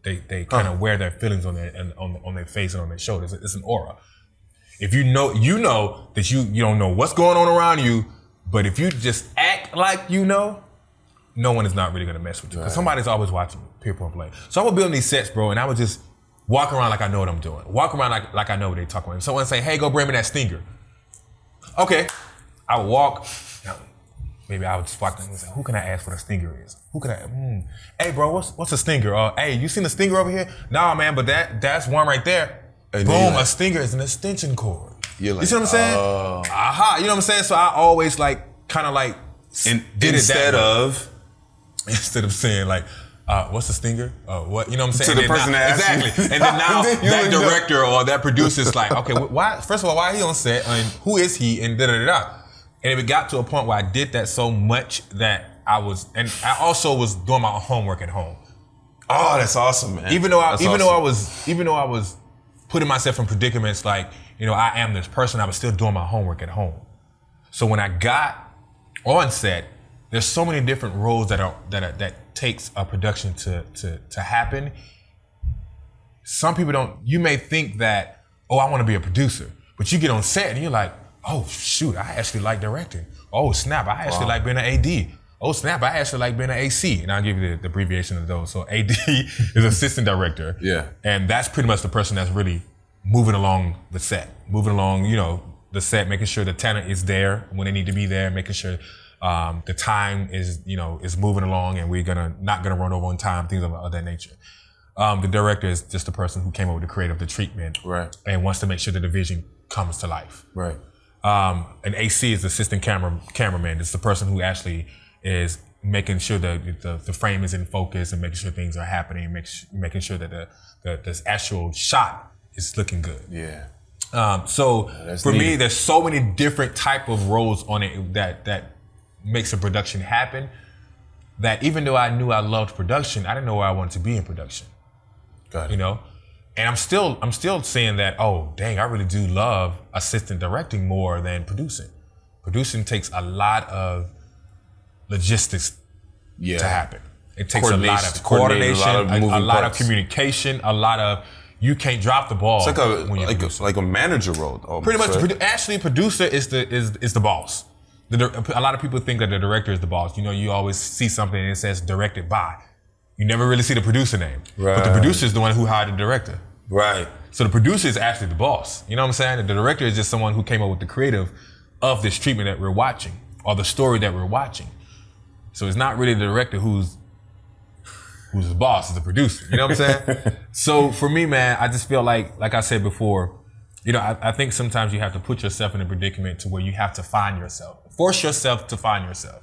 they kind of wear their feelings on their face and on their shoulders. It's an aura. If you know that you don't know what's going on around you, but if you just act like you know, no one is not really gonna mess with you because somebody's always watching you, people play. So I would be on these sets, bro, and I would just walk around like I know what I'm doing. Walk around like I know what they talk about. If someone say, "Hey, go bring me that stinger." Okay, I would walk. Maybe I would just walk and say, "Who can I ask what a stinger is? Who can I? Hey, bro, what's a stinger? Hey, you seen the stinger over here? Nah, man, but that's one right there. And boom, a stinger is an extension cord. You're like, you see what I'm saying? Aha, you know what I'm saying? So I always kind of instead of saying like, what's a stinger? What, you know what I'm saying? To the person that asked exactly. And then now that director or that producer's like, okay, why? First of all, why is he on set? And who is he? And da da da. And it got to a point where I did that so much that I also was doing my homework at home. Oh, that's awesome, man. Even though I was putting myself in predicaments like, I am this person, I was still doing my homework at home. So when I got on set, there's so many different roles that takes a production to happen. Some people you may think that, I want to be a producer, but you get on set and you're like, oh shoot, I actually like directing. Oh snap, I actually like being an AD. Oh snap, I actually like being an AC. And I'll give you the abbreviation of those. So AD is assistant director. Yeah. And that's pretty much the person that's really moving along the set, the set, making sure the talent is there when they need to be there, making sure the time is moving along and we're not gonna run over on time, things of that nature. The director is just the person who came up with the creative, the treatment, right, and wants to make sure that the vision comes to life. Right. An AC is the assistant cameraman. It's the person who actually is making sure that the frame is in focus and making sure things are happening, making sure that the actual shot is looking good. Yeah. So for me, there's so many different type of roles on it that makes a production happen, that even though I knew I loved production, I didn't know where I wanted to be in production. Got it. And I'm still saying that, oh dang, I really do love assistant directing more than producing. Producing takes a lot of logistics to happen. It takes a lot of coordination, a lot of communication, a lot of, you can't drop the ball. It's like a manager role. Pretty much, actually, producer is the boss. A lot of people think that the director is the boss. You always see something and it says directed by. You never really see the producer name. Right. But the producer is the one who hired the director. Right. So the producer is actually the boss. You know what I'm saying? And the director is just someone who came up with the creative of this treatment that we're watching or the story that we're watching. So it's not really the director who's the boss, it's the producer. You know what I'm saying? So for me, man, I just feel like I said before, I think sometimes you have to put yourself in a predicament to where you have to find yourself. Force yourself to find yourself.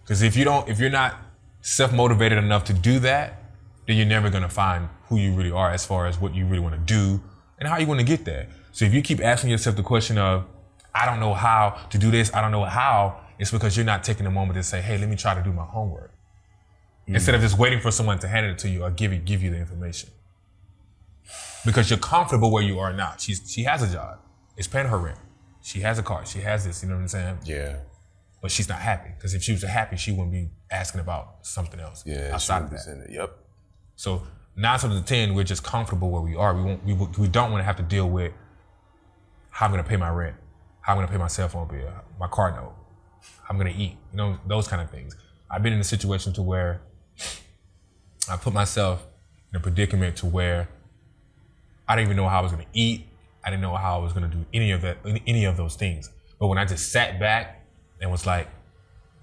Because if you're not self-motivated enough to do that, then you're never gonna find who you really are as far as what you really wanna do and how you wanna get there. So if you keep asking yourself the question of, I don't know how to do this, I don't know how, it's because you're not taking a moment to say, hey, let me try to do my homework. Instead of just waiting for someone to hand it to you or give you the information. Because you're comfortable where you are now. She has a job. It's paying her rent. She has a car. She has this, you know what I'm saying? Yeah. But she's not happy. Because if she was happy, she wouldn't be asking about something else outside of that. Yep. So 9 times out of 10, we're just comfortable where we are. We don't want to have to deal with how I'm going to pay my rent, how I'm going to pay my cell phone bill, my car note, how I'm going to eat, those kind of things. I've been in a situation to where I put myself in a predicament to where I didn't even know how I was going to eat. I didn't know how I was going to do any of those things. But when I just sat back and was like,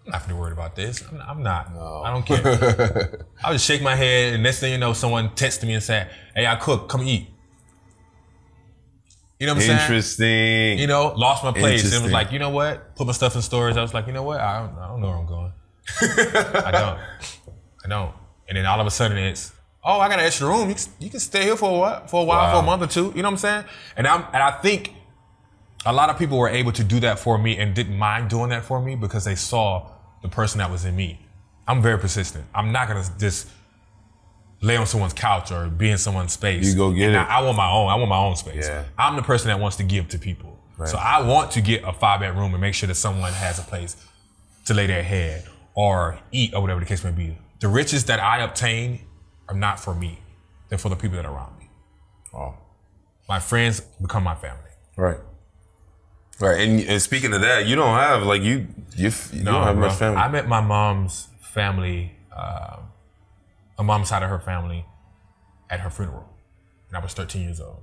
I'm not going to worry about this. I'm not. No. I don't care. I would just shake my head, and next thing you know, someone texted me and said, hey, I cook, come eat. You know what I'm saying? Interesting. Lost my place. And was like, you know what? Put my stuff in storage. I was like, you know what? I don't know where I'm going. I don't. And then all of a sudden it's, I got an extra room. You can stay here for a while, for a month or two. You know what I'm saying? And I think a lot of people were able to do that for me and didn't mind doing that for me because they saw the person that was in me. I'm very persistent. I'm not gonna just lay on someone's couch or be in someone's space. You go get it. I want my own. I want my own space. Yeah. I'm the person that wants to give to people. Right. So I want to get a 5-bedroom and make sure that someone has a place to lay their head or eat or whatever the case may be. The riches that I obtain are not for me. than for the people that are around me. Oh. My friends become my family. Right. Right. And speaking of that, you don't have like you don't have much family. I met my mom's family, my mom's side of her family, at her funeral, and I was 13 years old.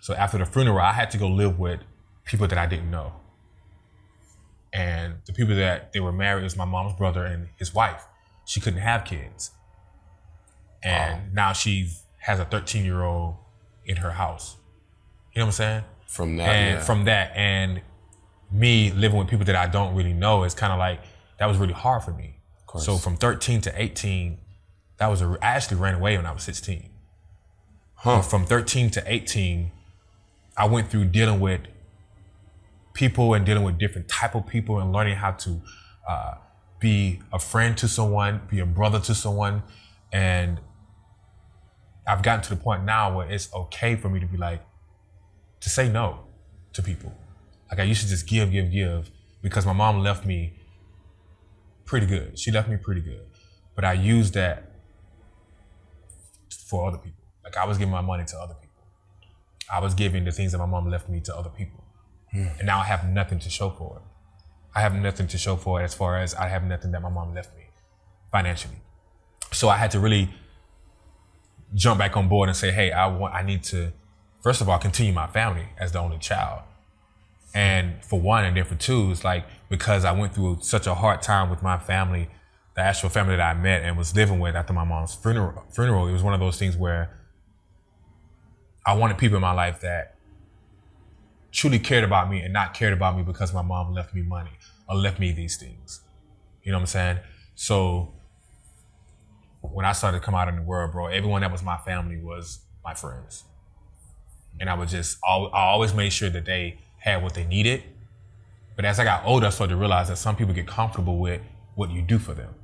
So after the funeral, I had to go live with people that I didn't know. And the people that they were married was my mom's brother and his wife. She couldn't have kids. And now she has a 13-year-old in her house. You know what I'm saying? From that, and me living with people that I don't really know, is kind of like, that was really hard for me. So from 13 to 18, I actually ran away when I was 16. From 13 to 18, I went through dealing with people and dealing with different type of people and learning how to be a friend to someone, be a brother to someone. And I've gotten to the point now where it's okay for me to be like, to say no to people. Like I used to just give, because my mom left me pretty good. She left me pretty good. But I used that for other people. Like I was giving my money to other people. I was giving the things that my mom left me to other people. And now I have nothing to show for it. I have nothing to show for it, as far as I have nothing that my mom left me financially. So I had to really jump back on board and say, hey, I need to, first of all, continue my family as the only child. And for one, and then for two, it's like, because I went through such a hard time with my family, the actual family that I met and was living with after my mom's funeral, it was one of those things where I wanted people in my life that truly cared about me and not cared about me because my mom left me money or left me these things. You know what I'm saying? So when I started to come out in the world, bro, everyone that was my family was my friends. And I always made sure that they had what they needed. But as I got older, I started to realize that some people get comfortable with what you do for them.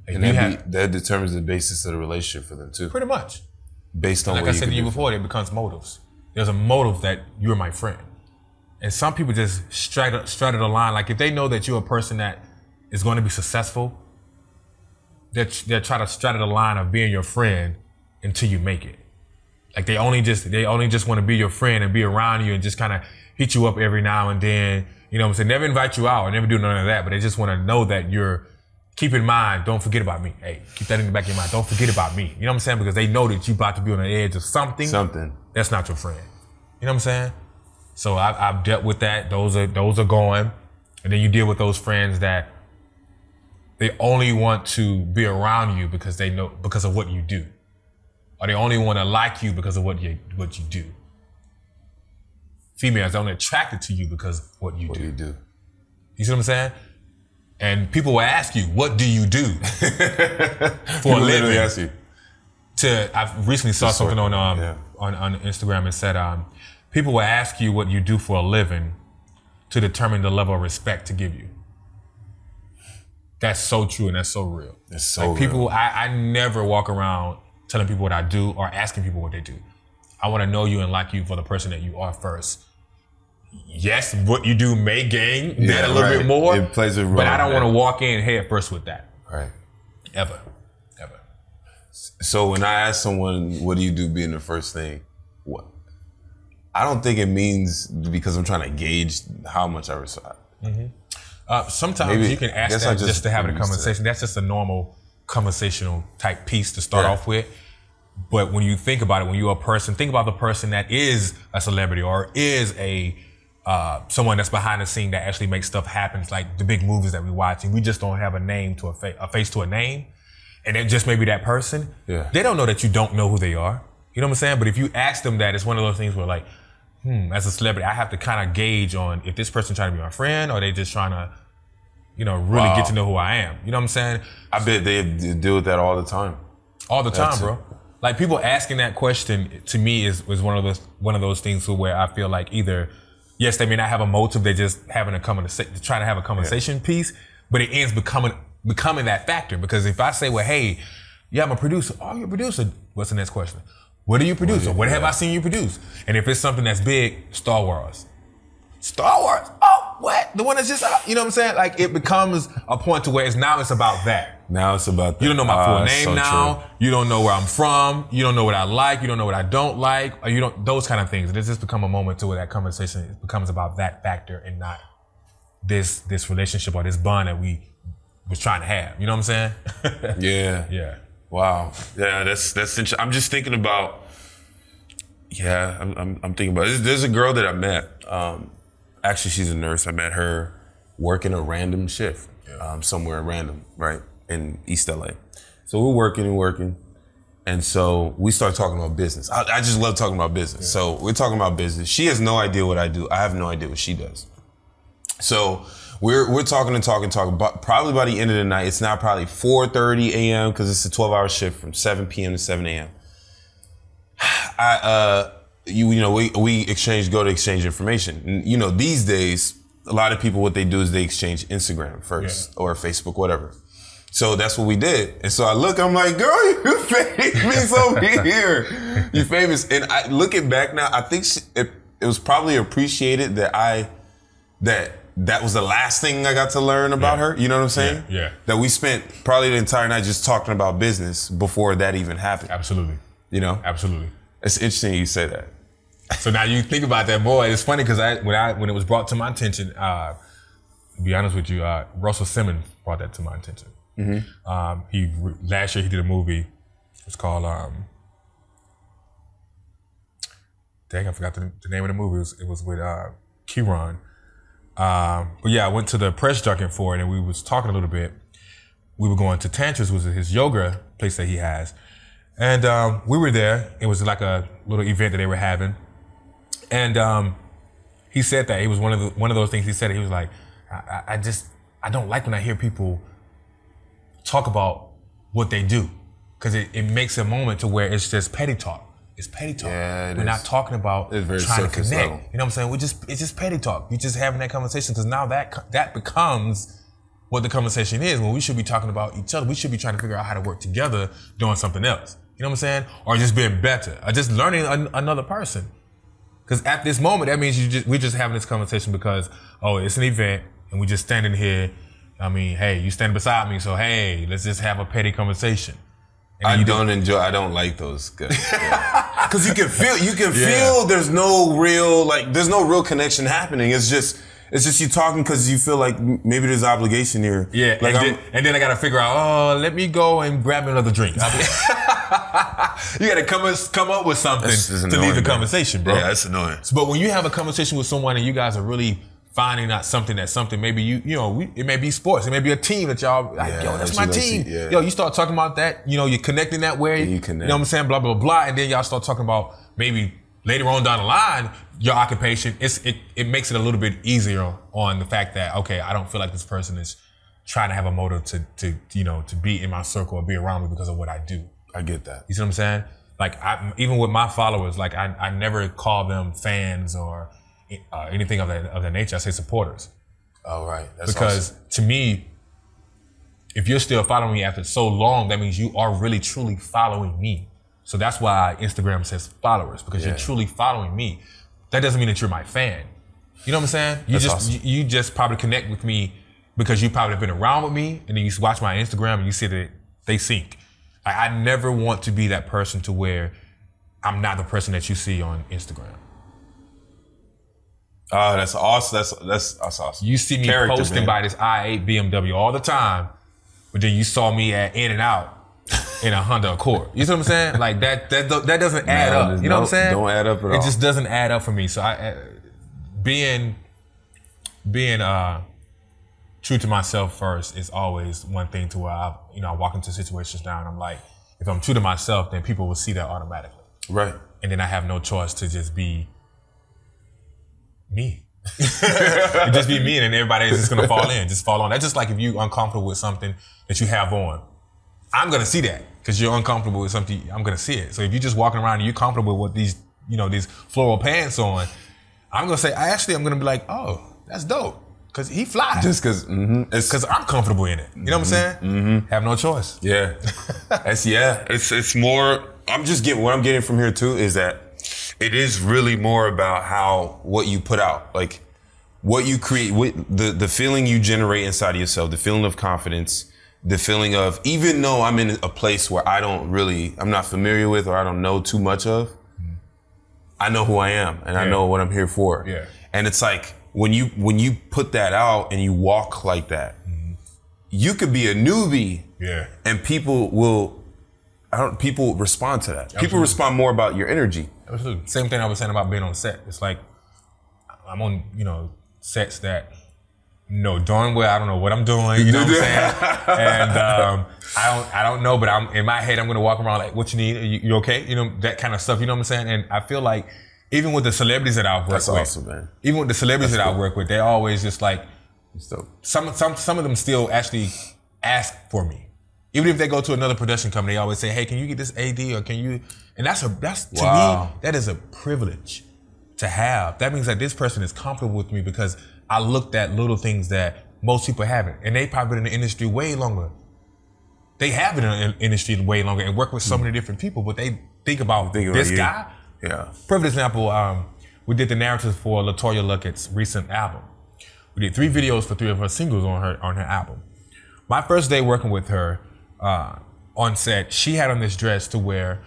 And that determines the basis of the relationship for them too. Pretty much. Based on like what I said to you before, it becomes motives. There's a motive that you're my friend. And some people just straddle the line. Like if they know that you're a person that is going to be successful, they'll try to straddle the line of being your friend until you make it. Like they only just want to be your friend and be around you and just kind of hit you up every now and then. You know what I'm saying? Never invite you out or never do none of that, but they just want to know that you're, keep in mind, don't forget about me. Hey, keep that in the back of your mind. Don't forget about me. You know what I'm saying? Because they know that you're about to be on the edge of something. That's not your friend. You know what I'm saying? So I've dealt with that. Those are going. And then you deal with those friends that they only want to be around you because they know, because of what you do. Or they only want to like you because of what you do. Females only attracted to you because of what you do. You see what I'm saying? And people will ask you, what do you do for a living? Ask you. I recently saw something on Instagram and said, people will ask you what you do for a living to determine the level of respect to give you. That's so true and that's so real. It's so real. People, I never walk around telling people what I do or asking people what they do. I want to know you and like you for the person that you are first. Yes, what you do may gain that a little bit more. It plays a role. But I don't want to walk in head first with that. Right. Ever. So when I ask someone, what do you do being the first thing? What? I don't think it means because I'm trying to gauge how much I respect. Mm-hmm. Sometimes you can ask that just to have a conversation. That's just a normal conversational type piece to start off with. But when you think about it, when you're a person, think about the person that is a celebrity or is a someone that's behind the scene that actually makes stuff happen. It's like the big movies that we watch, and we just don't have a name to a face to a name, and it just may be that person. They don't know that you don't know who they are. You know what I'm saying? But if you ask them that, it's one of those things where like, as a celebrity, I have to kind of gauge on if this person trying to be my friend or they just trying to, really get to know who I am. You know what I'm saying? I bet they deal with that all the time. All the time, bro. Like people asking that question to me is one of those things where I feel like either, yes, they may not have a motive, they're just having a conversation, trying to have a conversation piece, but it ends becoming that factor. Because if I say, well, hey, I'm a producer. Oh, you're a producer. What's the next question? What do you produce? Or what have I seen you produce? And if it's something that's big, Star Wars. Star Wars. Oh, what? The one that's just out. You know what I'm saying? Like it becomes a point to where it's about that. Now it's about that. You don't know my full name so now. True. You don't know where I'm from. You don't know what I like. You don't know what I don't like. Or you don't, those kind of things. And it's just become a moment to where that conversation becomes about that factor and not this relationship or this bond that we was trying to have. You know what I'm saying? Yeah. Yeah. Wow. Yeah, that's interesting. I'm just thinking about, I'm thinking about, there's a girl that I met. Actually, she's a nurse. I met her working a random shift somewhere random, right, in East LA. So we're working. And so we start talking about business. I just love talking about business. Yeah. So we're talking about business. She has no idea what I do. I have no idea what she does. So we're talking. But probably by the end of the night, it's now probably 4:30 a.m. because it's a 12-hour shift from 7 p.m. to 7 a.m. We go to exchange information. And, these days, a lot of people, what they do is they exchange Instagram first or Facebook, whatever. So that's what we did. And so I look, I'm like, girl, you famous over here. You famous. And I looking back now, I think it was probably appreciated that that was the last thing I got to learn about her. You know what I'm saying? Yeah. That we spent probably the entire night just talking about business before that even happened. Absolutely. Absolutely. It's interesting you say that. So now you think about that more. It's funny because when it was brought to my attention, to be honest with you, Russell Simmons brought that to my attention. Mm-hmm. Last year he did a movie. It's called dang, I forgot the name of the movie. It was with Kieran. But yeah, I went to the press junket for it, and we was talking a little bit. We were going to Tantra's, which is his yoga place that he has, and we were there. It was like a little event that they were having. And he said that it was one of those things. He said, he was like, I don't like when I hear people talk about what they do, because it makes a moment to where it's just petty talk. It's petty talk. Yeah, we're not talking about trying to connect. Level. You know what I'm saying? It's just petty talk. You're just having that conversation because now that becomes what the conversation is. When we should be talking about each other, we should be trying to figure out how to work together doing something else. You know what I'm saying? Or just being better, or just learning another person. Because at this moment, that means we're just having this conversation because, it's an event and we just standing here. I mean, hey, you stand beside me, so hey, let's just have a petty conversation. I don't like those guys. Because you can feel there's no real connection happening. It's just you talking because you feel like maybe there's obligation here. Yeah, like and then I gotta figure out, let me go and grab me another drink. You gotta come up with something to leave the conversation, bro. Yeah, that's annoying. But when you have a conversation with someone and you guys are really finding out something maybe it may be sports, it may be a team that y'all like, that's my team. You start talking about that, you're connecting that way. You connect. You know what I'm saying? Blah, blah, blah. And then y'all start talking about maybe later on down the line, your occupation. It makes it a little bit easier on the fact that, okay, I don't feel like this person is trying to have a motive to be in my circle or be around me because of what I do. I get that. You see what I'm saying? Like even with my followers, like I never call them fans or anything of that nature. I say supporters. Oh, right. That's because awesome. To me, if you're still following me after so long, that means you are really truly following me. So that's why Instagram says followers, because you're truly following me. That doesn't mean that you're my fan. You know what I'm saying? You just probably connect with me because you probably have been around with me, and then you watch my Instagram and you see that they sync. I never want to be that person to where I'm not the person that you see on Instagram. Oh, that's awesome. That's awesome. You see me posting by this i8 BMW all the time, but then you saw me at In-N-Out in a Honda Accord. You see what I'm saying? Like that doesn't add up. You know what I'm saying? Don't add up at all. It just doesn't add up for me. So being true to myself first is always one thing to where I walk into situations now and I'm like, if I'm true to myself, then people will see that automatically. Right. And then I have no choice to just be me. Just be me, and then everybody is just gonna fall on. That's just like if you're uncomfortable with something that you have on. I'm gonna see that because you're uncomfortable with something. I'm gonna see it. So if you're just walking around and you're comfortable with these floral pants on, I'm gonna be like, oh, that's dope. Cause he fly. Just cause, cause I'm comfortable in it. You know what I'm saying? Mm-hmm. Have no choice. Yeah. It's more, what I'm getting from here too is that it is really more about what you put out. Like, what you create, the feeling you generate inside of yourself, the feeling of confidence, the feeling of, even though I'm in a place where I'm not familiar with, or I don't know too much of, I know who I am and I know what I'm here for. Yeah. And it's like, when you put that out and you walk like that, you could be a newbie and people respond to that. Absolutely. People respond more about your energy. Absolutely. Same thing I was saying about being on set. It's like, I'm on, sets that darn well I don't know what I'm doing, you know what I'm saying? And I don't know, but I'm in my head, I'm gonna walk around like, what you need? You okay? That kind of stuff, you know what I'm saying? And I feel like even with the celebrities that I've worked with, awesome, man. Even with the celebrities that I work with, they're always just like, some of them still actually ask for me. Even if they go to another production company, they always say, hey, can you get this AD, or can you? And that's to me, that is a privilege to have. That means that this person is comfortable with me because I looked at little things that most people haven't. And they probably been in the industry way longer. They have been in the industry way longer and work with so many different people, but they think about this guy. Yeah. Perfect example, we did the narratives for LaToya Luckett's recent album. We did 3 videos for 3 of her singles on her album. My first day working with her on set, she had on this dress to where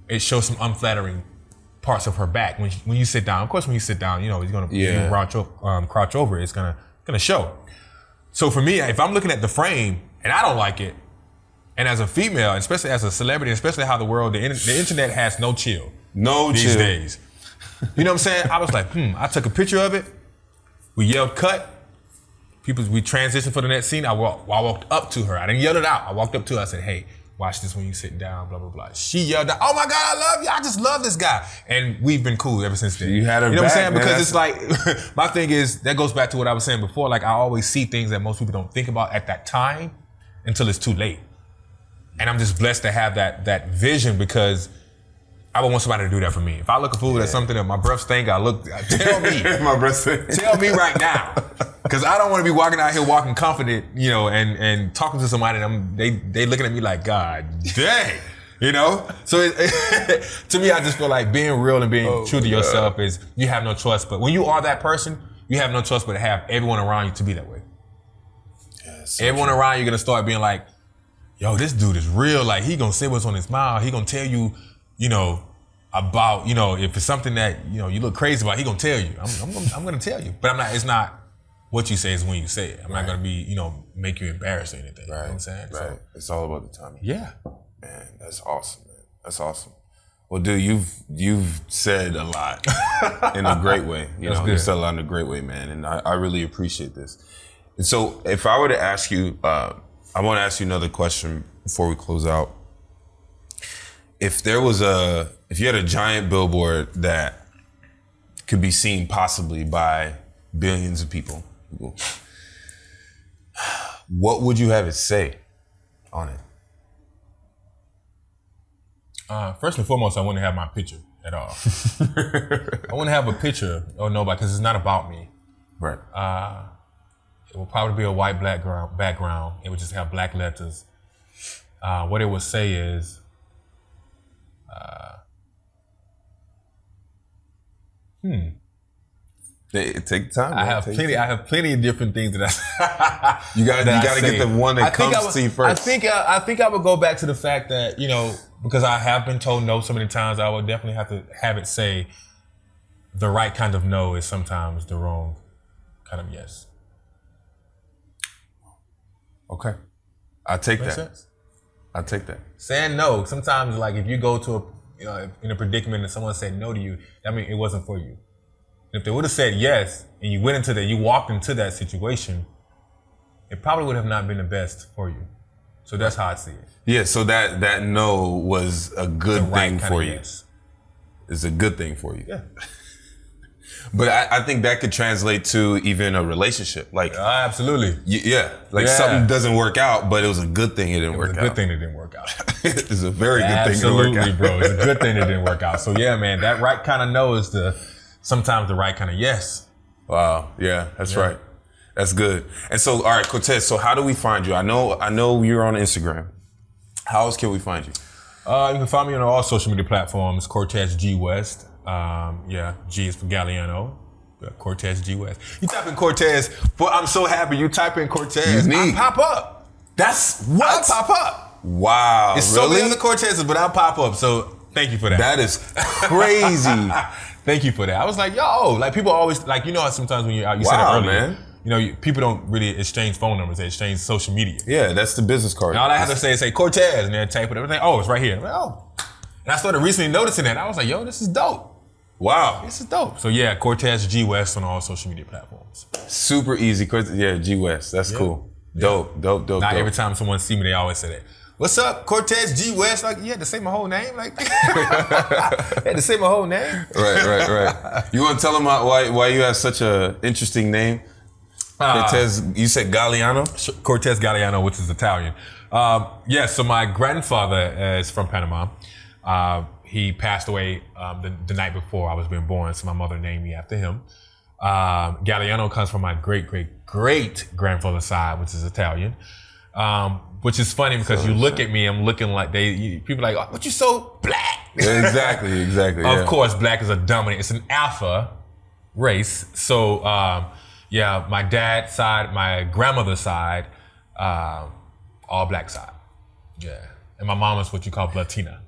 it shows some unflattering parts of her back. When you sit down, of course, when you sit down, it's gonna crouch over. It's gonna show. So for me, if I'm looking at the frame and I don't like it, and as a female, especially as a celebrity, especially how the internet has no chill. These days. You know what I'm saying? I was like, I took a picture of it. We yelled cut. We transitioned for the next scene. I walked up to her. I didn't yell it out. I walked up to her. I said, hey, watch this when you sitting down, blah, blah, blah. She yelled out, oh my God, I love you. I just love this guy. And we've been cool ever since then. You had her You know back, what I'm saying? man. Because it's like, my thing is, that goes back to what I was saying before. Like, I always see things that most people don't think about at that time until it's too late. And I'm just blessed to have that vision, because I would want somebody to do that for me. If I look a fool at something that my breath stink, tell me. My breath stink. Tell me right now. Because I don't want to be walking out here walking confident, and talking to somebody and they looking at me like, God dang. So to me, I just feel like being real and being true to yourself is, you have no choice. But when you are that person, you have no choice but to have everyone around you to be that way. Yeah, so everyone around you going to start being like, yo, this dude is real. Like, he going to say what's on his mind. He going to tell you, about, if it's something that, you look crazy about, he going to tell you. I'm going to tell you. But it's not what you say, is when you say it. I'm not going to be, make you embarrassed or anything. You know what I'm saying? Right. So, it's all about the timing. Yeah. Man, that's awesome, man. That's awesome. Well, dude, you've said a lot in a great way. You've said a lot in a great way, man. And I really appreciate this. And so if I were to ask you, I want to ask you another question before we close out. If you had a giant billboard that could be seen possibly by billions of people, what would you have it say on it? First and foremost, I wouldn't have my picture at all. I wouldn't have a picture of nobody, because it's not about me. Right. It will probably be a white background. It would just have black letters. What it would say is, Take time. I have plenty of different things that I. you gotta get the one that comes to you first. I think I would go back to the fact that, because I have been told no so many times, I would definitely have to have it say, the right kind of no is sometimes the wrong kind of yes. Okay, I'll take that. Sense? I'll take that. Saying no, sometimes, like, if you go to in a predicament and someone said no to you, that means it wasn't for you. If they would have said yes, and you walked into that situation, it probably would have not been the best for you. So that's how I see it. Yeah, so that no was a good thing for you. Yes. It's a good thing for you. Yeah. But I think that could translate to even a relationship. Like, absolutely. Something doesn't work out, but it was a good thing it didn't work out. It was a good thing it didn't work out. It's a very good thing it didn't work out. Absolutely, bro. It's a good thing it didn't work out. So yeah, man, that right kind of no is sometimes the right kind of yes. Wow. Yeah, that's right. That's good. And so, all right, Cortez, so how do we find you? I know you're on Instagram. How else can we find you? You can find me on all social media platforms, Cortez G West. G is for Galliano. Cortez G West. You type in Cortez, but I'm so happy you type in Cortez. Unique. I pop up. That's what? I pop up. Wow. It's really? so many other Cortezes, but I'll pop up. So thank you for that. That is crazy. Thank you for that. I was like, yo, like people always, like, you know how sometimes when you're out, you said it earlier, man. you know, people don't really exchange phone numbers, they exchange social media. Yeah, that's the business card. And all I have to say is, Cortez, and then type it up, and like, oh, it's right here. I'm like, oh. And I started recently noticing that. I was like, yo, this is dope. Wow. This is dope. So yeah, Cortez G West on all social media platforms. Super easy. Yeah, G West. That's cool. Dope. Now every time someone see me, they always say that. What's up, Cortez G West? Like, you had to say my whole name? Like, you had to say my whole name? Right. You want to tell them why you have such a interesting name? Cortez, you said Galliano? Cortez Galliano, which is Italian. So my grandfather is from Panama. He passed away the night before I was being born, so my mother named me after him. Galliano comes from my great-great-grandfather's side, which is Italian. Which is funny because you look at me, I'm looking like people are like, oh, but you so black. Exactly. Of course, black is a dominant, it's an alpha race. So, my dad's side, my grandmother's side, all black side. Yeah. And my mom is what you call Latina.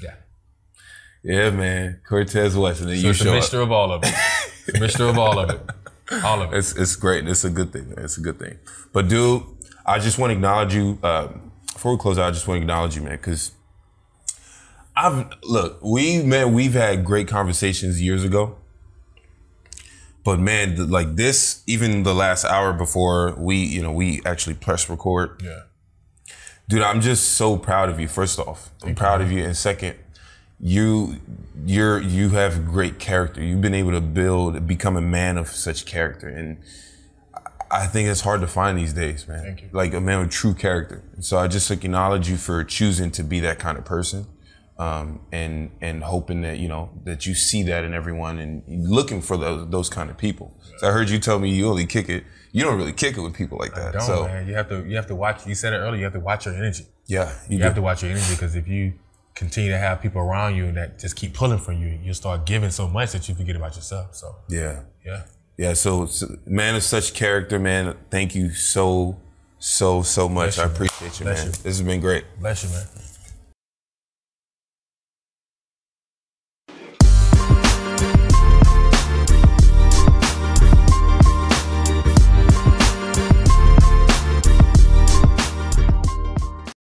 Yeah. Yeah, man. Cortez West. And then so it's a mixture of all of it. It's a mixture of all of it. All of it. It's great. It's a good thing, man. It's a good thing. But dude, I just want to acknowledge you. Before we close out, I just want to acknowledge you, man, because we've had great conversations years ago. But man, like this, even the last hour before we actually press record. Yeah. Dude, I'm just so proud of you. First off, I'm proud of you, and second, you have great character. You've been able to become a man of such character, and I think it's hard to find these days, man. Thank you. Like a man with true character. So I just acknowledge you for choosing to be that kind of person, and hoping that that you see that in everyone and looking for those kind of people. So I heard you tell me you only kick it. You don't really kick it with people like that. Man. You have to watch. You said it earlier. You have to watch your energy. Yeah, you have to watch your energy, because if you continue to have people around you that just keep pulling from you, you'll start giving so much that you forget about yourself. So yeah. So man of such character, man. Thank you so much. I appreciate you, man. This has been great. Bless you, man.